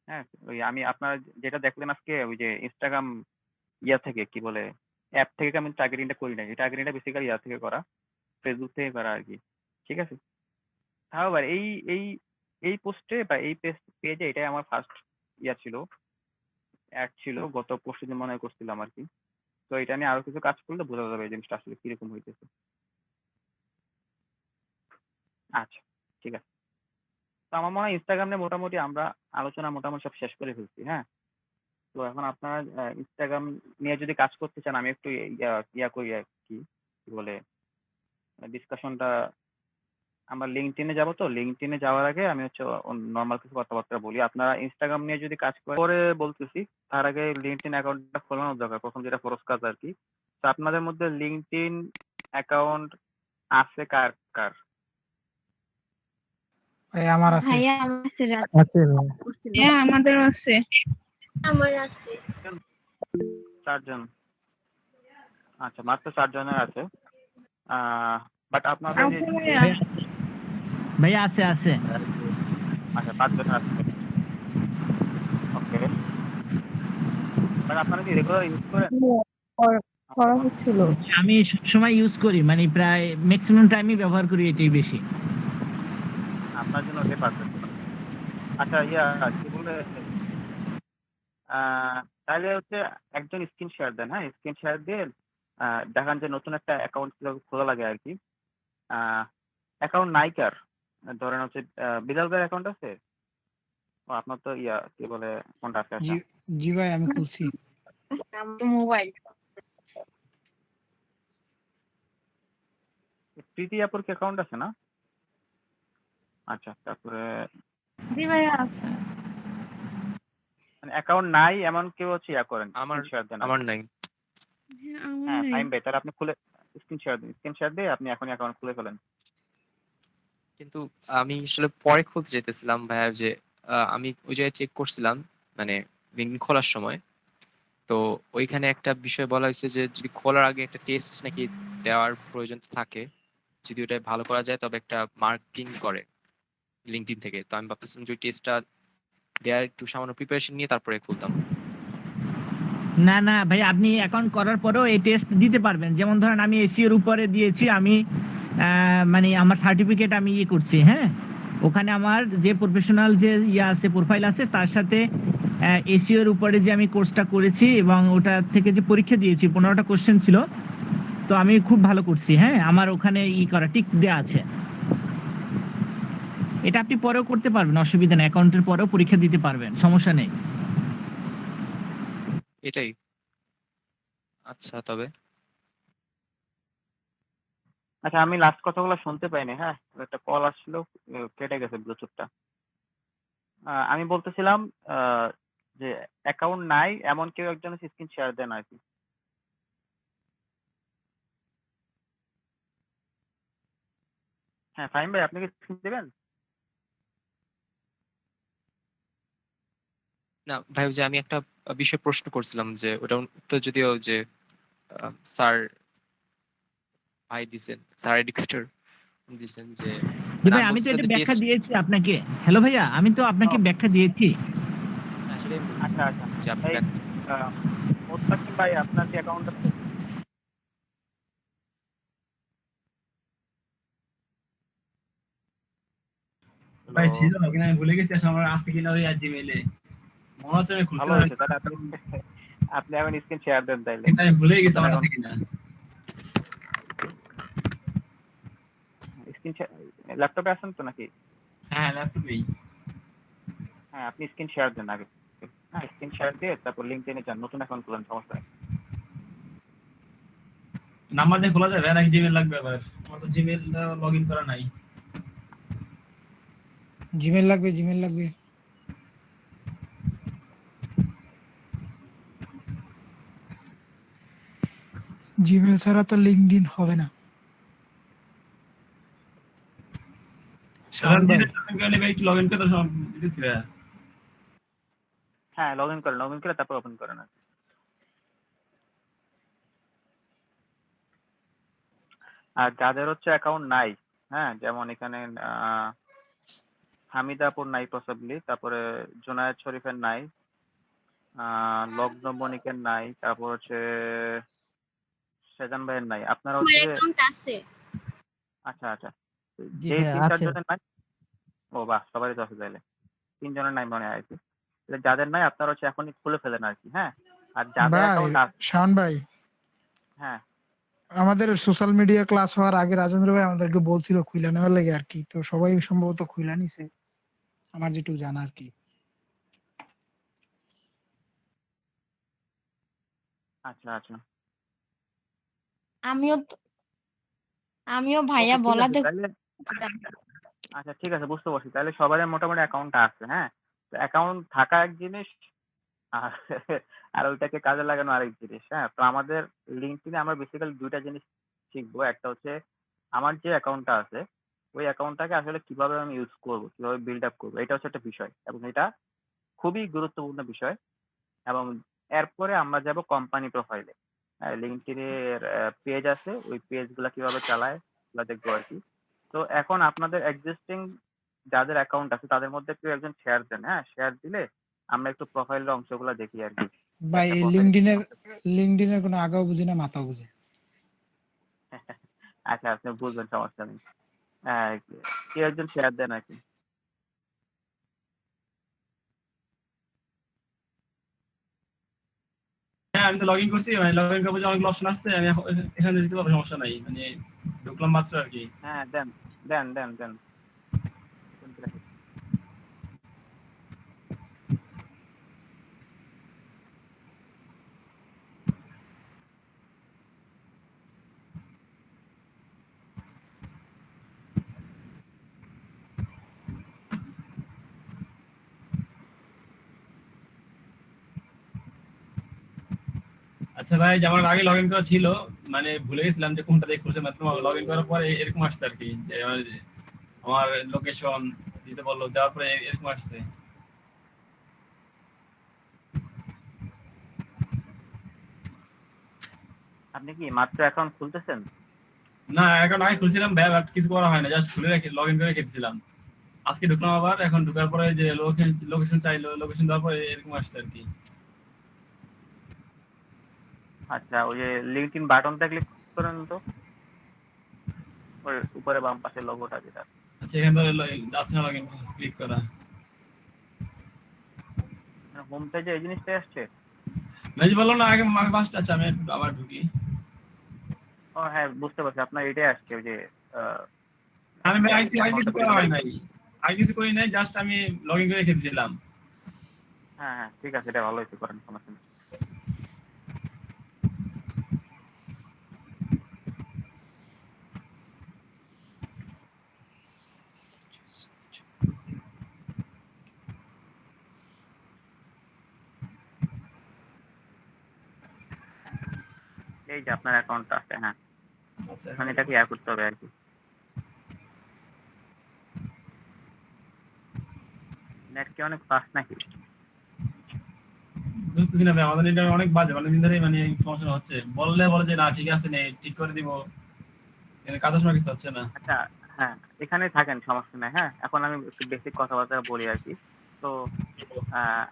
হ্যাঁ, ওই আমি আপনার যেটা দেখলেন আজকে ওই যে ইনস্টাগ্রাম ইয়া থেকে কি বলে অ্যাপ থেকে আমি টার্গেটিংটা করি না, এই টার্গেটিংটা বেসিক্যালি ইয়া থেকে করা, ফেসবুক থেকে করা আর কি। ঠিক আছে, হাওয়ার এই এই এই পোস্টে বা এই পেজে এটাই আমার ফার্স্ট ইয়া ছিল, অ্যাড ছিল, গত পরশুদিন মনে হয় করছিলাম আর কি। তো এটা নিয়ে আরো কিছু কাজ করলে বোঝা যাবে এই জিনিসটা আসলে কিরকম হইতেছে। আচ্ছা, ঠিক আছে। তো আমার মনে হয় ইনস্টাগ্রাম নিয়ে মোটামুটি আমরা আলোচনা মোটামুটি সব শেষ করে ফেলছি, হ্যাঁ? তো এখন আপনারা ইনস্টাগ্রাম নিয়ে যদি কাজ করতে চান, আমি একটু ইয়া করি আর কি বলে ডিসকাশনটা। আমরা লিঙ্কডইনে যাবো, তো লিঙ্কডইনে যাওয়ার আগে আমি হচ্ছে নর্মাল কিছু কথাবার্তা বলি। আপনারা ইনস্টাগ্রাম নিয়ে যদি কাজ করেন পরে বলতেছি, তার আগে লিঙ্কডইন অ্যাকাউন্টটা খোলানো দরকার, প্রথম যেটা ফরজ কাজ আর কি। তো আপনাদের মধ্যে লিঙ্কডইন অ্যাকাউন্ট আছে কার কার? ভাই আমার আছে। ভাইয়া আমার আছে আছে ভাই। হ্যাঁ আমাদেরও আছে। চারজন। আচ্ছা, মাত্র 4 জনের আছে। বাট আপনাদের যে ভাইয়া আছে আছে। আচ্ছা 5 জনের আছে। ওকে। বাট আপনারা কি রেগুলার ইউজ করেন? করা হচ্ছিল। আমি সবসময় ইউজ করি, মানে প্রায় ম্যাক্সিমাম টাইমই ব্যবহার করি এটাই বেশি। আপনার জন্য ওটাই পারফেক্ট। আচ্ছা কি বলে তাহলে হচ্ছে একজন স্ক্রিন শেয়ার দেন, হ্যাঁ? স্ক্রিন শেয়ার দিয়ে দেখান যে নতুন একটা অ্যাকাউন্ট কিভাবে খোলা লাগে আর কি। অ্যাকাউন্ট নাই কার? ধরেন হচ্ছে বিলাল ভাইয়ের অ্যাকাউন্ট আছে? ও আপনার তো কি বলে কোনটা আছে? জি আচ্ছা, জি ভাই আমি খুলছি। আমার মোবাইল। প্রীতি আপুর কি অ্যাকাউন্ট আছে না? আচ্ছা, তারপরে জি ভাইয়া আছে। মানে অ্যাকাউন্ট নাই এমন কেউ হচ্ছে করেন, আমার স্ক্রিন শেয়ার দেন আমার আপনি। নাই। হ্যাঁ আমার হ্যাঁ, নাই। ফাইন ভাই, তাহলে আপনি খুলে স্ক্রিন শেয়ার দিন। স্ক্রিন শেয়ার দিয়ে আপনি এখনই অ্যাকাউন্ট খুলে ফেলেন। কিন্তু আমি আসলে পরে খুলতে যেতেছিলাম ভাইয়া, যে আমি ওই জায়গায় চেক করছিলাম, মানে লিঙ্কডইন খোলার সময়। তো ওইখানে একটা বিষয় বলা হয়েছে যে যদি খোলার আগে একটা টেস্ট নাকি দেওয়ার প্রয়োজন থাকে, যদি ওটা ভালো করা যায় তবে একটা মার্কিং করে লিঙ্কডইন থেকে। তো আমি ভাবতেছিলাম যে ওই টেস্টটা দেওয়ার একটু সামান্য প্রিপারেশন নিয়ে তারপরে খুলতাম। না না ভাই, আপনি অ্যাকাউন্ট করার পরেও এই টেস্ট দিতে পারবেন। যেমন ধরেন আমি এসিও এর উপরে দিয়েছি, আমি মানে আমার সার্টিফিকেট আমি করছি, হ্যাঁ? ওখানে আমার যে প্রফেশনাল যে আছে প্রোফাইল আছে, তার সাথে এসিও এর উপরে যে আমি কোর্সটা করেছি এবং ওটা থেকে যে পরীক্ষা দিয়েছি 15টা কোশ্চেন ছিল, তো আমি খুব ভালো করছি, হ্যাঁ? আমার ওখানে করা টিক দেওয়া আছে। এটা আপনি পরেও করতে পারবেন, অসুবিধা নেই। অ্যাকাউন্টের পরেও পরীক্ষা দিতে পারবেন, সমস্যা নেই। এটাই। আচ্ছা, তবে আচ্ছা, আমি লাস্ট কথাগুলো শুনতে পাইনি, হ্যাঁ? একটা কল আসছিল, কেটে গেছে ব্লুটুথটা। আমি বলতেছিলাম যে অ্যাকাউন্ট নাই এমন কেউ একজন স্ক্রিন শেয়ার দেন আর কি। হ্যাঁ, ফাহিম ভাই, আপনি কি স্ক্রিন দেবেন? না ভাই, ওই যে আমি একটা বিষয় প্রশ্ন করছিলাম, যে ওটা উত্তর যদিও যে স্যার ভাই দিছেন, স্যার এডুকেটর দিছেন, যে জি মানে ভাই, আমি আমি তো বলতেছিলাম এটা যে ব্যাখ্যা টেস্ট। দিয়েছি আপনাকে। হ্যালো ভাইয়া, আমি তো আপনাকে ও, ব্যাখ্যা দিয়েছি। হ্যাঁ, সেটাই আমি বলতেছি আচ্ছা আচ্ছা। যে আপনি এই মোস্তাকিম ভাই, আপনার কি অ্যাকাউন্ট আছে? ভাই হ্যালো, ছিল কিনা আমি ভুলে গেছি, আসলে আমার আছে কিনা ওই জিমেইলে মনে হচ্ছে আমি ভালো খুলছিলাম হয়েছে তাহলে আপনি আপনি এখন স্ক্রিন শেয়ার দেন তাইলে। কিন্তু আমি ভুলে গেছি নতুন আমার আছে অ্যাকাউন্ট কিনা। স্ক্রিন ল্যাপটপে আছেন তো নাকি? হ্যাঁ ল্যাপটপেই। হ্যাঁ, আপনি স্ক্রিন শেয়ার দেন আগে। হ্যাঁ, স্ক্রিন শেয়ার দিয়ে তারপর লিঙ্কডইনে যান, নতুন অ্যাকাউন্ট খুলেন, সমস্যা নেই। নাম্বার দিয়ে খোলা যাবে নাকি জিমেইল লাগবে আবার? আমার তো জিমেইল লগ ইন করা নাই। জিমেল লাগবে, জিমেল লাগবে। জিমেল ছাড়া তো লিঙ্কডইন হবে না। শাওন ভাই, একটু লগ ইন করে সব দিতেছি ভাইয়া। হ্যাঁ, লগ ইন করে তারপর ওপেন করেন আর কি। আর যাদের হচ্ছে অ্যাকাউন্ট নাই, হ্যাঁ, যেমন এখানে হামিদাপুর নাই পসিবলি, তারপরে জুনায়েদ শরীফের নাই, লগ্ন বণিকের নাই, তারপর হচ্ছে সেজান ভাইয়ের নাই। আপনারা হচ্ছে যে আচ্ছা আচ্ছা, জি যে ভাইয়া 3-4 আছে। জনের নাই, ও বাহ, সবারই তো আছে তাইলে। 3 জনের নাই মনে হয় আর কি। যাদের নাই আপনারা হচ্ছে এখনই খুলে ফেলেন আর কি, হ্যাঁ। আর যাদের ভাই অ্যাকাউন্ট আছে, শাওন ভাই, হ্যাঁ আমাদের সোশ্যাল মিডিয়া ক্লাস হওয়ার আগে রাজেন্দ্র ভাই আমাদেরকে বলছিল খুইলা নেওয়ার লাগে আর কি, তো সবাই সম্ভবত খুইলা নিছে আমার যেটুকু জানা আর কি। আচ্ছা আচ্ছা আমিও আমিও ভাইয়া ওকে ঠিক আছে বলাতে তাহলে। আচ্ছা ঠিক আছে, বুঝতে পারছি। তাহলে সবারই মোটামুটি অ্যাকাউন্ট আছে, হ্যাঁ। তো অ্যাকাউন্ট থাকা এক জিনিস, আর আর ওইটাকে কাজে লাগানো আরেক জিনিস, হ্যাঁ। তো আমাদের লিঙ্কডইনে আমরা বেসিক্যালি ২ টা জিনিস শিখবো। একটা হচ্ছে আমার যে অ্যাকাউন্টটা আছে, ওই অ্যাকাউন্টটাকে আসলে কিভাবে আমি ইউজ করব, কিভাবে বিল্ড আপ করব, এটা হচ্ছে একটা বিষয় এবং এটা খুবই গুরুত্বপূর্ণ বিষয়। এবং এরপরে আমরা যাব কোম্পানি প্রোফাইলে। হ্যাঁ, লিঙ্কডইনের পেজ আছে, ওই পেজগুলা কিভাবে চালায় ওগুলা দেখবো আরকি। তো এখন আপনাদের এক্সিস্টিং যাদের অ্যাকাউন্ট আছে তাদের মধ্যে কেউ একজন শেয়ার দেন, হ্যাঁ? শেয়ার দিলে আমরা একটু প্রোফাইলের অংশগুলা দেখি আরকি। ভাই একটা এই প্রোফাইল লিঙ্কডইনের কোনো আগাও বুঝি না মাথাও বুঝি না। আচ্ছা, আপনি বুঝবেন, সমস্যা নেই। হ্যাঁ, কেউ একজন শেয়ার দেন আরকি। হ্যাঁ, আমি তো লগ ইন করছি, মানে লগ ইন করবো যে অনেকগুলো অপশন আসছে, আমি এখানে দিতে পারবো, সমস্যা নাই। মানে ঢুকলাম মাত্র আর কি। হ্যাঁ, দেন, দেন, দেন, দেন। আচ্ছা ভাই, যে আমার আগে লগ ইন করা ছিল, মানে ভুলে গেছিলাম যে কোনটা দিয়ে খুলছে, মাত্র লগ ইন করার পরে এরকম আসছে আর কি, যে আমার লোকেশন দিতে বললো, দেওয়ার পরে এরকম আসছে। আপনি কি মাত্র অ্যাকাউন্ট খুলতেছেন? না, এখন আগে খুলছিলাম ভাই, বাট কিছু করা হয় না, জাস্ট খুলে রেখে লগ ইন করে রেখেছিলাম। আজকে ঢুকলাম আবার, এখন ঢোকার পরে যে লোকেশন চাইলো, লোকেশন দেওয়ার পরে এরকম আসছে আর কি। আচ্ছা, ওই যে লিঙ্কডইন বাটনটা ক্লিক করেন তো। ওই উপরে বাম পাশে লোগোটা যেটা। আচ্ছা, এখান থেকে যাচ্ছে না লগ ইন ক্লিক করা। হোম পেজে এই জিনিসটাই আসছে। মেজি বললো না আগে আমাকে পাঁচটা। আচ্ছা, আমি একটু আবার ঢুকি। ও হ্যাঁ, বুঝতে পারছি, আপনার এটাই আসছে ওই যে আমি ভাই আগে কিছু করা হয় automatically- নাই, আগে কিছু করি নাই, জাস্ট আমি লগ ইন করে রেখে দিয়েছিলাম। হ্যাঁ হ্যাঁ, ঠিক আছে, এটা ভালো হয়েছে, করেন, সমস্যা নেই। এই যে আপনার অ্যাকাউন্টটা আছে, হ্যাঁ। আচ্ছা, এখন এটাকে ইয়া করতে হবে আর কি। নেট কি অনেক ফাস্ট নাকি? বুঝতেছি না ভাই, আমাদের এটা অনেক বাজে, অনেকদিন ধরেই মানে এই সমস্যা হচ্ছে। বললে বলে যে না ঠিক আছে, নেই ঠিক করে দিব, কিন্তু কাজের সময় কিছু হচ্ছে না। আচ্ছা, হ্যাঁ, এখানে থাকেন, সমস্যা নেই। হ্যাঁ, এখন আমি একটু বেসিক কথাবার্তা বলি আর কি। তো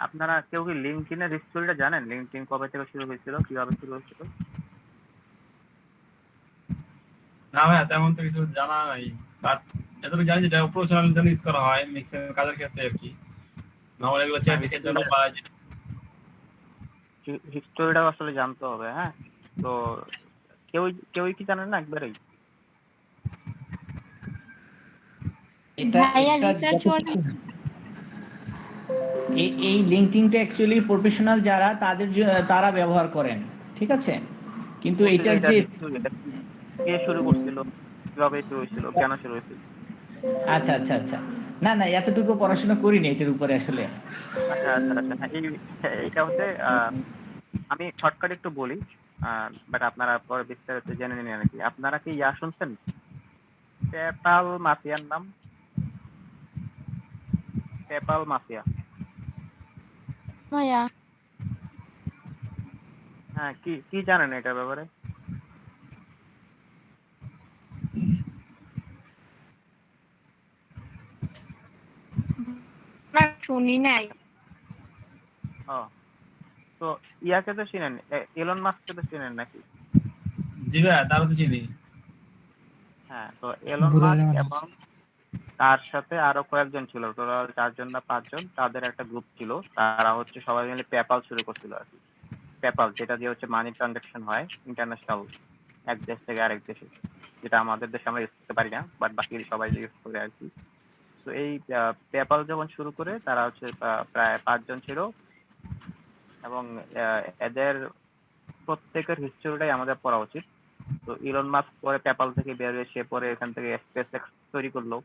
আপনারা কেউ কি লিঙ্কডইনের হিস্টোরিটা জানেন? লিঙ্কডইন কবে থেকে শুরু হয়েছিল, কিভাবে শুরু হয়েছিল? না ভাই, তেমন তো কিছু জানা নাই, বাট এতটুকু জানি যেটা প্রফেশনাল জন্য ইউজ করা হয়, ম্যাক্সিমাম কাজের ক্ষেত্রে আর কি। নরমাল এগুলো চ্যাট লিখার জন্য বা হিস্টোরিটাও আসলে জানতে হবে, হ্যাঁ। তো কেউই কি জানেন না একবারেই? এটা ভাইয়া এটা রিসার্চ ওয়ার্ক এই লিঙ্কডইনটা অ্যাকচুয়ালি প্রফেশনাল যারা তারা ব্যবহার করেন, ঠিক আছে। কিন্তু বলতে এটার এটা যে history, এটা কে শুরু করছিল, কিভাবে শুরু হয়েছিল, কেন শুরু হয়েছিল? আচ্ছা আচ্ছা আচ্ছা, না না এতটুকু পড়াশোনা করিনি এটার উপরে আসলে। আচ্ছা আচ্ছা আচ্ছা, হ্যাঁ, এইটা হচ্ছে আমি শর্টকাট একটু বলি, বাট আপনারা পরে বিস্তারিত জেনে নিন আর কি। আপনারা কি ইয়া শুনছেন, পেপাল মাফিয়ার নাম? PayPal mafia. ভাইয়া হ্যাঁ, কি কি জানেন এটার ব্যাপারে? না শুনি নাই। ও, তো ইয়াকে তো চিনেন, এলন মাস্ককে তো চিনেন নাকি? জি ভাই, তারা তো চিনি। হ্যাঁ, তো এলন ঘুরে মাস্ক যেমন এবং আছে। তার সাথে আরো কয়েকজন ছিল, টোটাল 4 জন না 5 জন, তাদের একটা গ্রুপ ছিল। তারা হচ্ছে সবাই মিলে পেপ্যাল শুরু করছিল আর কি। পেপ্যাল যেটা দিয়ে হচ্ছে মানি ট্রানজাকশন হয় ইন্টারন্যাশনাল, এক দেশ থেকে আরেক দেশে, যেটা আমাদের দেশে আমরা ইউজ করতে পারি না, বাট বাকি সবাই ইউজ করে আর কি। তো এই পেপ্যাল যখন শুরু করে তারা হচ্ছে প্রায় 5 জন ছিল, এবং এদের প্রত্যেকের হিস্টোরিটাই আমাদের পড়া উচিত। তো ইলন মাস্ক পরে পেপ্যাল থেকে বের হয়ে সে পরে এখান থেকে স্পেস এক্স তৈরি করলো,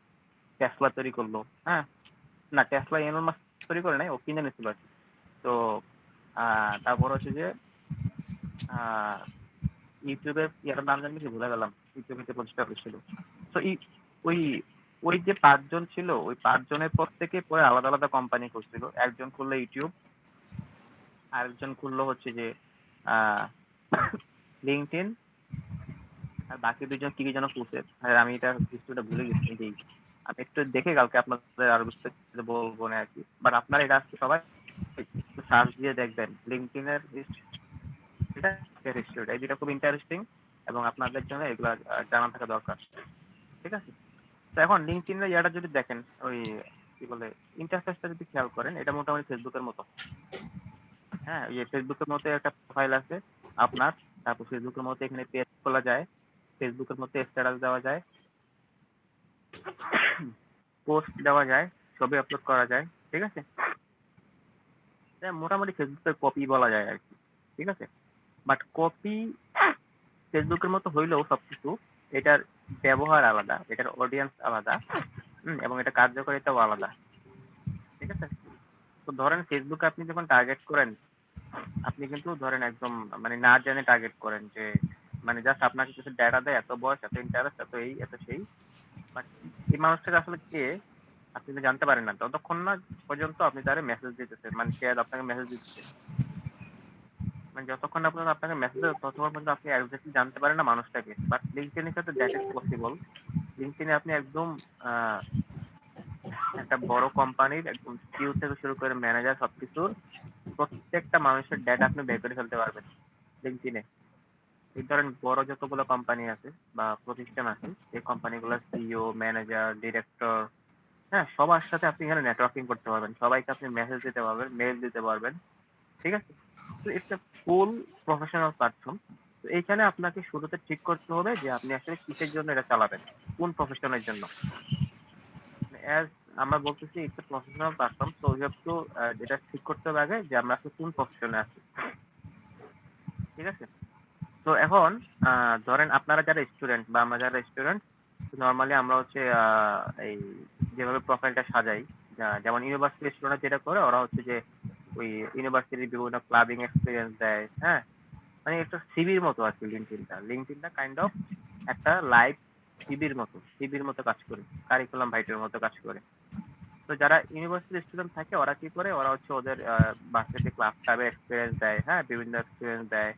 টেসলা তৈরি করলো। হ্যাঁ, না টেসলা ইলন মাস্ক তৈরি করে নাই, ও কিনে নিছিল আর কি। তো তারপর হচ্ছে যে ইউটিউবের ইয়ার নাম জানি কি ভুলে গেলাম, ইউটিউবে প্রতিষ্ঠা হয়েছিল। তো ওই ওই যে 5 জন ছিল, ওই 5 জনের প্রত্যেকে পরে আলাদা আলাদা কোম্পানি করছিল। একজন করলো ইউটিউব, আরেকজন করলো হচ্ছে যে লিঙ্কডইন, আর বাকি 2 জন কি যেন করছে। আর আমি এটা হিস্ট্রিটা ভুলে গেছি। আমি একটু দেখে কালকে আপনাদের আরো বিস্তারিত বলবো না আর কি। বাট আপনারা এটা আজকে সবাই একটু সার্চ দিয়ে দেখবেন লিঙ্কডইনের হিস্ট্রিটা, এই দুটা খুব ইন্টারেস্টিং এবং আপনাদের জন্য এগুলা জানা থাকা দরকার। ঠিক আছে? তো এখন লিঙ্কডইনের ইয়াটা যদি দেখেন, ওই কি বলে ইন্টারফেসটা যদি খেয়াল করেন, এটা মোটামুটি ফেসবুকের মতো। হ্যাঁ, এই ফেসবুকের মতো একটা প্রোফাইল আছে আপনার, তারপর ফেসবুকের মতো এখানে পেজ খোলা যায়, ফেসবুকের মতো স্ট্যাটাস দেওয়া যায়, পোস্ট দেওয়া যায়, ছবি আপলোড করা যায়। ঠিক আছে? মোটামুটি ফেসবুকের কপি বলা যায় আর কি। ঠিক আছে? বাট কপি ফেসবুকের মতো হইলেও সবকিছু এটার ব্যবহার আলাদা, এটার অডিয়েন্স আলাদা, এবং এটা কার্যকারিতাও আলাদা। ঠিক আছে? তো ধরেন ফেসবুকে আপনি যখন টার্গেট করেন, আপনি কিন্তু ধরেন একদম মানে না জেনে টার্গেট করেন, যে মানে জাস্ট আপনাকে কিছু ডেটা দেয়, এত বয়স, এত ইন্টারেস্ট, এত এই এত সেই, বাট এই মানুষটাকে আসলে কে আপনি তো জানতে পারেন না ততক্ষণ না পর্যন্ত আপনি তারে মেসেজ দিতেছেন, মানে সে আপনাকে মেসেজ দিতেছে, মানে যতক্ষণ আপনাকে মেসেজ দেয় ততক্ষণ পর্যন্ত আপনি এক্স্যাক্টলি জানতে পারেন না মানুষটাকে। বাট লিঙ্কডইনের সাথে দ্যাট ইজ পসিবল। লিঙ্কডইনে আপনি একদম একটা বড় কোম্পানির একদম সিইও থেকে শুরু করে ম্যানেজার সবকিছুর প্রত্যেকটা মানুষের ডেটা আপনি বের করে ফেলতে পারবেন লিঙ্কডইনে। এই ধরেন বড় যতগুলো কোম্পানি আছে বা প্রতিষ্ঠান আছে, এই কোম্পানিগুলোর সিইও, ম্যানেজার, ডিরেক্টর, হ্যাঁ, সবার সাথে আপনি এখানে নেটওয়ার্কিং করতে পারবেন, সবাইকে আপনি মেসেজ দিতে পারবেন, মেইল দিতে পারবেন। ঠিক আছে? তো it's a full professional platform. তো এইখানে আপনাকে শুরুতে ঠিক করতে হবে যে আপনি আসলে কিসের জন্য এটা চালাবেন, কোন প্রফেশনের জন্য। অ্যাজ আমরা বলতেছি ইটস এ প্রফেশনাল প্ল্যাটফর্ম, তো উই হ্যাভ টু এটা ঠিক করতে হবে আগে যে আমরা আসলে কোন প্রফেশনে আছি। ঠিক আছে? তো এখন ধরেন আপনারা যারা স্টুডেন্ট বা আমরা যারা স্টুডেন্ট, নর্মালি আমরা হচ্ছে এই যেভাবে প্রোফাইলটা সাজাই, যেমন ইউনিভার্সিটি স্টুডেন্ট যেটা করে, ওরা হচ্ছে যে ওই ইউনিভার্সিটির বিভিন্ন ক্লাবিং এক্সপিরিয়েন্স দেয়। হ্যাঁ, মানে একটা সিভির মতো আর কি। লিঙ্কডইনটা কাইন্ড অফ একটা লাইভ সিভির মতো কাজ করে, কারিকুলাম ভাইটের মতো কাজ করে। তো যারা ইউনিভার্সিটি স্টুডেন্ট থাকে ওরা কি করে, ওরা হচ্ছে ওদের ভার্সিটি ক্লাস টাইপের এক্সপিরিয়েন্স দেয়। হ্যাঁ, বিভিন্ন এক্সপিরিয়েন্স দেয়,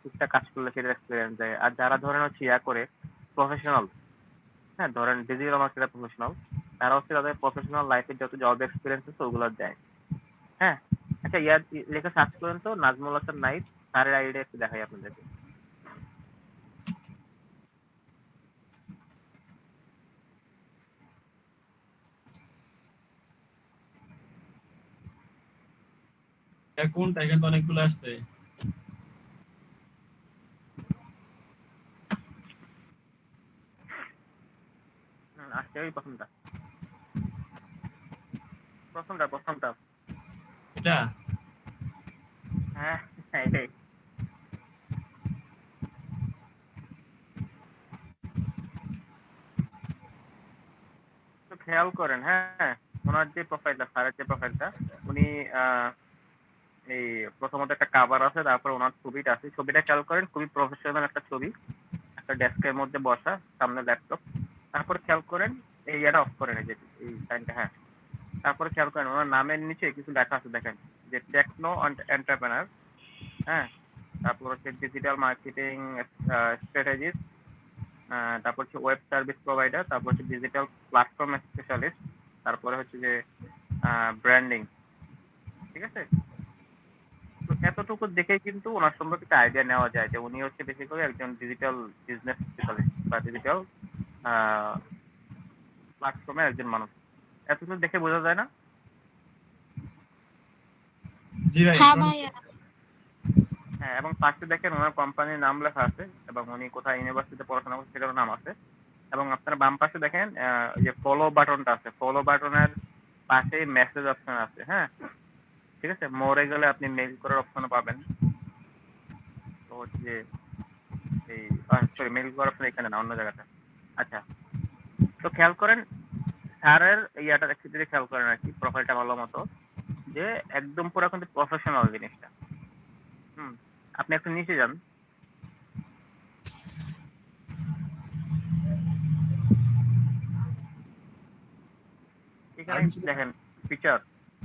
টুকটাক কাজ করলে সেটা এক্সপিরিয়েন্স দেয়। আর যারা ধরেন হচ্ছে ইয়া করে প্রফেশনাল, হ্যাঁ ধরেন ডিজিটাল মার্কেটার প্রফেশনাল, তারা হচ্ছে তাদের প্রফেশনাল লাইফের যত জব এক্সপিরিয়েন্স আছে ওগুলো দেয়। হ্যাঁ, আচ্ছা ইয়ার লেখা সার্চ করেন তো নাজমুল হাসান নাইট, তার আইডিয়া একটু দেখাই আপনাদেরকে। কোনটা? এখানে তো অনেকগুলো আসছে। আসছে ওই প্রথমটা এটা হ্যাঁ, এটাই। তো খেয়াল করেন, হ্যাঁ, ওনার যে প্রোফাইলটা, স্যারের যে প্রোফাইলটা, উনি এই প্রথমত একটা কাভার আছে, তারপর ওনার ছবিটা আছে, ছবিটা খেয়াল করেন, খুবই প্রফেশনাল একটা ছবি, একটা ডেস্কের মধ্যে বসা, সামনে ল্যাপটপ। তারপর খেয়াল করেন এই এটা অফ করেন, এই যে এই সাইনটা, হ্যাঁ। তারপরে খেয়াল করেন ওনার নামের নিচে কিছু লেখা আছে, দেখেন যে টেকনো এন্টারপ্রেনার। হ্যাঁ, তারপর হচ্ছে ডিজিটাল মার্কেটিং স্ট্র্যাটেজিস্ট, তারপর হচ্ছে ওয়েব সার্ভিস প্রোভাইডার, তারপর হচ্ছে ডিজিটাল প্ল্যাটফর্ম স্পেশালিস্ট, তারপরে হচ্ছে যে ব্র্যান্ডিং। ঠিক আছে? তো এতটুকু দেখে কিন্তু ওনার সম্পর্কে একটা আইডিয়া নেওয়া যায় যে উনি হচ্ছে বেসিক্যালি একজন ডিজিটাল বিজনেস স্পেশালিস্ট বা ডিজিটাল প্ল্যাটফর্মে একজন মানুষ। এতটুকু দেখে বোঝা যায় না? জি ভাই হ্যাঁ ভাইয়া। হ্যাঁ, এবং পাশে দেখেন ওনার কোম্পানির নাম লেখা আছে এবং উনি কোথায় ইউনিভার্সিটিতে পড়াশোনা করছে সেটারও নাম আছে। এবং আপনারা বাম পাশে দেখেন ওই যে ফলো বাটনটা আছে, ফলো বাটনের পাশেই মেসেজ অপশন আছে। হ্যাঁ, ঠিক আছে, মোরে গেলে আপনি মেইল করার অপশনও পাবেন। তো হচ্ছে যে এই সরি, মেইল করার অপশন এখানে না, অন্য জায়গাটা। আচ্ছা, তো খেয়াল করেন স্যারের ইয়াটা একটু যদি খেয়াল করেন আর কি, প্রোফাইলটা ভালো মতো, যে একদম পুরো কিন্তু প্রফেশনাল জিনিসটা। হুম, আপনি একটু নিচে যান। এখানে দেখেন ফিচার।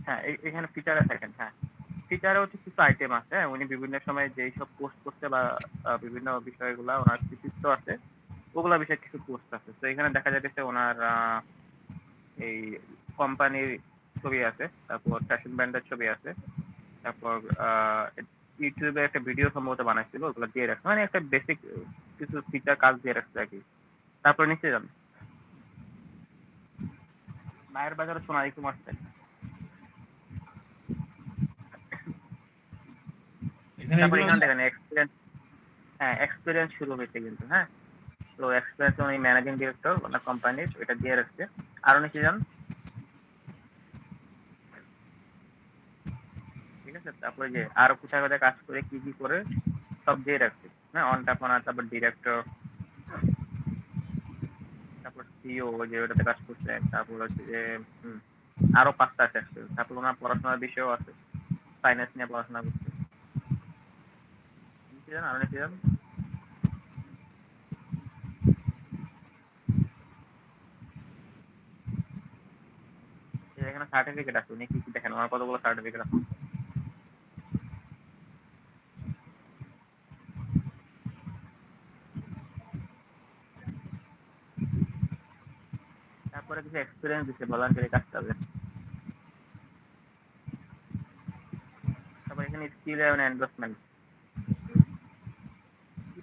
হ্যাঁ, এখানে ফিচারে দেখেন। হ্যাঁ, ফিচারে হচ্ছে কিছু আইটেম আছে। হ্যাঁ, উনি বিভিন্ন সময় যেই সব পোস্ট করছে বা বিভিন্ন বিষয়গুলা ওনার কৃতিত্ব আছে, ওগুলা বিষয়ে কিছু পোস্ট আছে। তো এখানে দেখা যাচ্ছে ওনার এই কোম্পানির ছবি আছে, তারপর ফ্যাশন ব্র্যান্ডের ছবি আছে, তারপর ইউটিউবে একটা ভিডিও সম্ভবত বানাইছিল, ওগুলো দিয়ে রাখছে, মানে একটা বেসিক কিছু ফিচার কাজ দিয়ে রাখছে আর কি। তারপর নিচে যান, মায়ের বাজারে সোনালী কুমার সেন। তারপর এখানে দেখেন এক্সপিরিয়েন্স। হ্যাঁ, এক্সপিরিয়েন্স শুরু হয়েছে কিন্তু। হ্যাঁ, তো এক্সপিরিয়েন্স উনি ম্যানেজিং ডিরেক্টর ওনার কোম্পানির, এটা দিয়ে রাখছে। আরো নিচে যান, ঠিক আছে। তারপরে যে আরো কোথায় কোথায় কাজ করে, কি কি করে, সব দিয়ে রাখছে। হ্যাঁ, অন্টারপ্রেনার, তারপর ডিরেক্টর, তারপর সিও যে ওটাতে কাজ করছে, তারপর হচ্ছে যে আরো 5টা আছে। তারপর ওনার পড়াশোনার বিষয়ও আছে, ফাইন্যান্স নিয়ে পড়াশোনা করছে। নিচে যান, আরো নিচে যান। এখানে সার্টিফিকেট আছে, উনি কি কি দেখেন, ওনার কতগুলো সার্টিফিকেট আছে। তারপরে কিছু এক্সপিরিয়েন্স দিচ্ছে ভলান্টারি কাজ কাজে। তারপর এখানে skill and endorsement.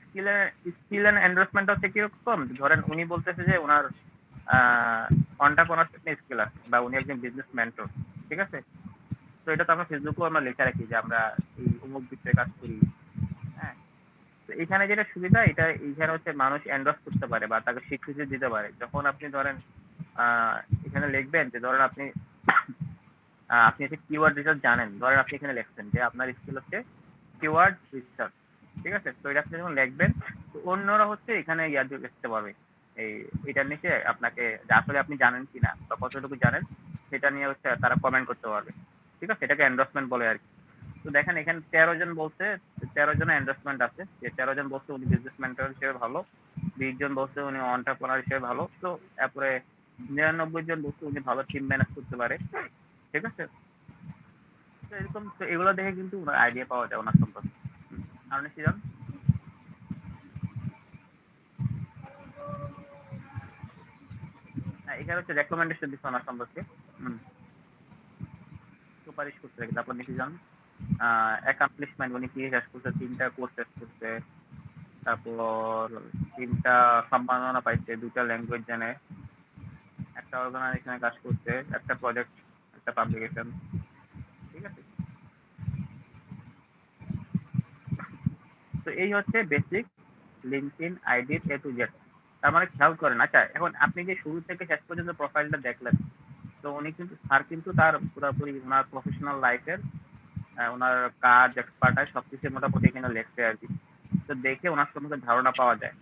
Skill and endorsement হচ্ছে কিরকম, ধরেন উনি বলতেছে যে ওনার অন্টারপ্রেনারশিপ নিয়ে স্কিল আছে, বা উনি একজন বিজনেস মেন্টর, ঠিক আছে। তো এটা তো আমরা ফেসবুকেও আমরা লেখা রাখি যে আমরা এই অমুক বিষয়ে কাজ করি। হ্যাঁ, তো এখানে যেটা সুবিধা, এটা এইখানে হচ্ছে মানুষ এন্ডোর্স করতে পারে বা তাকে স্বীকৃতি দিতে পারে। যখন আপনি ধরেন আহ এখানে লিখবেন যে ধরেন আপনি আপনি হচ্ছে কিওয়ার্ড রিসার্চ জানেন, ধরেন আপনি এখানে লিখছেন যে আপনার স্কিল হচ্ছে কিওয়ার্ড রিসার্চ, ঠিক আছে। তো এটা আপনি যখন লিখবেন, তো অন্যরা হচ্ছে এখানে ইয়া দিয়ে লিখতে পারবে, এই এটার নিচে আপনাকে যে আসলে আপনি জানেন কিনা বা কতটুকু জানেন সেটা নিয়ে হচ্ছে তারা কমেন্ট করতে পারবে, ঠিক আছে। এটাকে এন্ডোর্সমেন্ট বলে আর কি। তো দেখেন এখানে 13 জন বলছে, 13 জনের এন্ডোর্সমেন্ট আছে। যে 13 জন বলছে উনি বিজনেস মেন্টর হিসেবে ভালো, 20 জন বলছে উনি এন্টারপ্রেনার হিসেবে ভালো, তো তারপরে 99 জন বলছে উনি ভালো টিম ম্যানেজ করতে পারে, ঠিক আছে। তো এরকম, তো এগুলো দেখে কিন্তু ওনার আইডিয়া পাওয়া যায় ওনার সম্পর্কে। আর নিচে যান। হ্যাঁ, এখানে হচ্ছে রেকমেন্ডেশন দিচ্ছে ওনার সম্পর্কে। সুপারিশ করতে থাকে। তারপর নিচে যান, অ্যাকামপ্লিশমেন্ট, উনি কি শেষ করছে, 3টা কোর্স শেষ করছে, তারপর 3টা সম্মাননা পাইছে, 2টা ল্যাঙ্গুয়েজ জানে, একটা অর্গানাইজেশনে কাজ করছে, একটা প্রজেক্ট, একটা পাবলিকেশন, ঠিক আছে। তো এই হচ্ছে বেসিক লিঙ্কডইন আইডির এ টু জেড। তার মানে খেয়াল করেন। আচ্ছা, এখন আপনি যে শুরু থেকে শেষ পর্যন্ত প্রোফাইলটা দেখলেন, তো উনি কিন্তু স্যার কিন্তু তার পুরোপুরি ওনার প্রফেশনাল লাইফের ওনার কাজ, এক্সপার্টাইজ সবকিছু মোটামুটি এখানে লেখছে আর কি। তো দেখে ওনার সম্বন্ধে ধারণা পাওয়া যায়।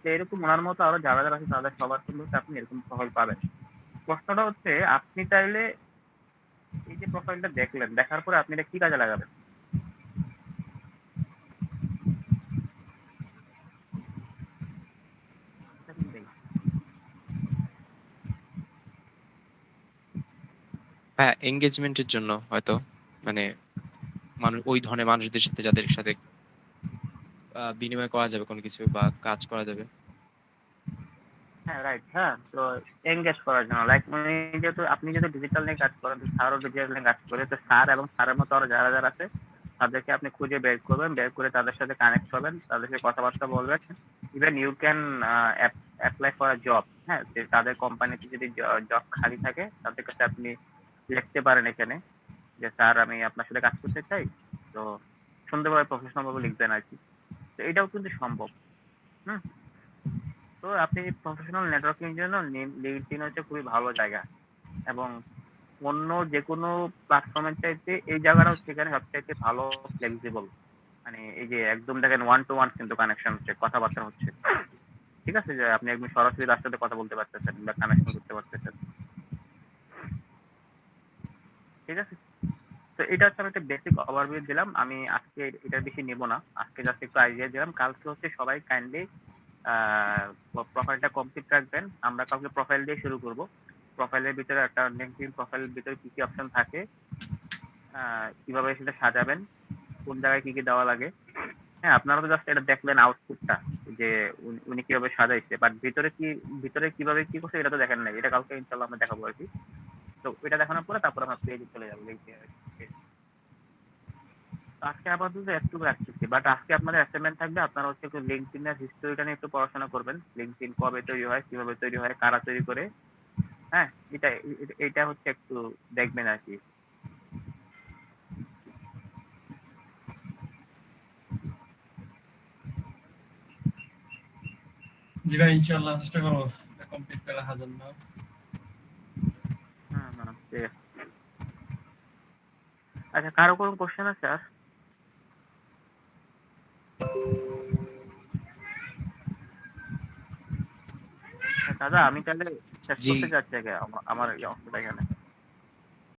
তো এরকম ওনার মতো আরো যারা যারা আছে তাদের সবার সম্বন্ধে আপনি এরকম প্রোফাইল পাবেন। প্রশ্নটা হচ্ছে আপনি চাইলে এই যে প্রোফাইলটা দেখলেন, দেখার পরে আপনি এটা কি কাজে লাগাবেন? এটা চিন্তাই। হ্যাঁ, এঙ্গেজমেন্টের জন্য হয়তো, মানে মানুষ, ওই ধরনের মানুষদের সাথে যাদের সাথে বিনিময় করা যাবে কোনো কিছু বা কাজ করা যাবে। হ্যাঁ, রাইট। হ্যাঁ, তো এঙ্গেজ করার জন্য, লাইক উনি যেহেতু, আপনি যেহেতু ডিজিটাল নিয়ে কাজ করেন, স্যারও ডিজিটাল নিয়ে কাজ করে, তো স্যার এবং স্যারের মতো আরো যারা যারা আছে তাদেরকে আপনি খুঁজে বের করবেন, বের করে তাদের সাথে কানেক্ট করবেন, তাদের সাথে কথাবার্তা বলবেন। Even you can apply for job, হ্যাঁ, যে তাদের কোম্পানিতে যদি জব খালি থাকে তাদের কাছে আপনি লিখতে পারেন এখানে যে স্যার আমি আপনার সাথে কাজ করতে চাই, তো সুন্দরভাবে প্রফেশনাল ভাবে লিখবেন আর কি। তো এটাও কিন্তু সম্ভব। হুম। তো আপনি প্রফেশনাল নেটওয়ার্কিং জন্য লিঙ্কডইন হচ্ছে খুবই ভালো জায়গা, এবং অন্য যে কোনো প্ল্যাটফর্মের চাইতে এই জায়গাটা হচ্ছে এখানে সবচাইতে ভালো, ফ্লেক্সিবল। মানে এই যে একদম দেখেন ওয়ান টু ওয়ান কিন্তু কানেকশন হচ্ছে, কথাবার্তা হচ্ছে, ঠিক আছে, যে আপনি একদম সরাসরি তার সাথে কথা বলতে পারতেছেন বা কানেকশন করতে পারতেছেন, ঠিক আছে। তো এটা হচ্ছে আমি একটা বেসিক ওভারভিউ দিলাম। আমি আজকে এটা বেশি নেব না, আজকে জাস্ট একটু আইডিয়া দিলাম। কালকে হচ্ছে সবাই কাইন্ডলি প্রোফাইলটা কমপ্লিট রাখবেন। আমরা কালকে প্রোফাইল দিয়ে শুরু করব। প্রোফাইলের ভিতরে একটা লিঙ্কডইন প্রোফাইলের ভিতরে কি কি অপশন থাকে, কিভাবে সেটা সাজাবেন, কোন জায়গায় কি কি দেওয়া লাগে। হ্যাঁ, আপনারা তো জাস্ট এটা দেখলেন আউটপুটটা, যে উনি কিভাবে সাজাইছে, বাট ভিতরে কিভাবে কি করছে এটা তো দেখেন নাই। এটা কালকে ইনশাআল্লাহ আমরা দেখাবো আর কি। তো এটা দেখানোর পরে তারপর আমরা পেজে চলে যাবো লিঙ্কডইন। আজকে আপাতত একটু রাখতেছি, বাট আজকে আপনাদের অ্যাসাইনমেন্ট থাকবে, আপনারা হচ্ছে একটু লিঙ্কডইনের হিস্টোরিটা নিয়ে একটু পড়াশোনা করবেন। লিঙ্কডইন কবে তৈরি হয়, কিভাবে তৈরি হয়, কারা তৈরি করে, হ্যাঁ, এটা হচ্ছে একটু দেখবেন আর কি। জি ভাই, ইনশাআল্লাহ চেষ্টা করবো কমপ্লিট করে রাখার জন্য। ঠিক আছে। আচ্ছা, কারো কোনো কোশ্চেন আছে আর? দাদা আমি তাহলে শেষ জি করতে যাচ্ছি আগে আমার এই অংশটা এখানে।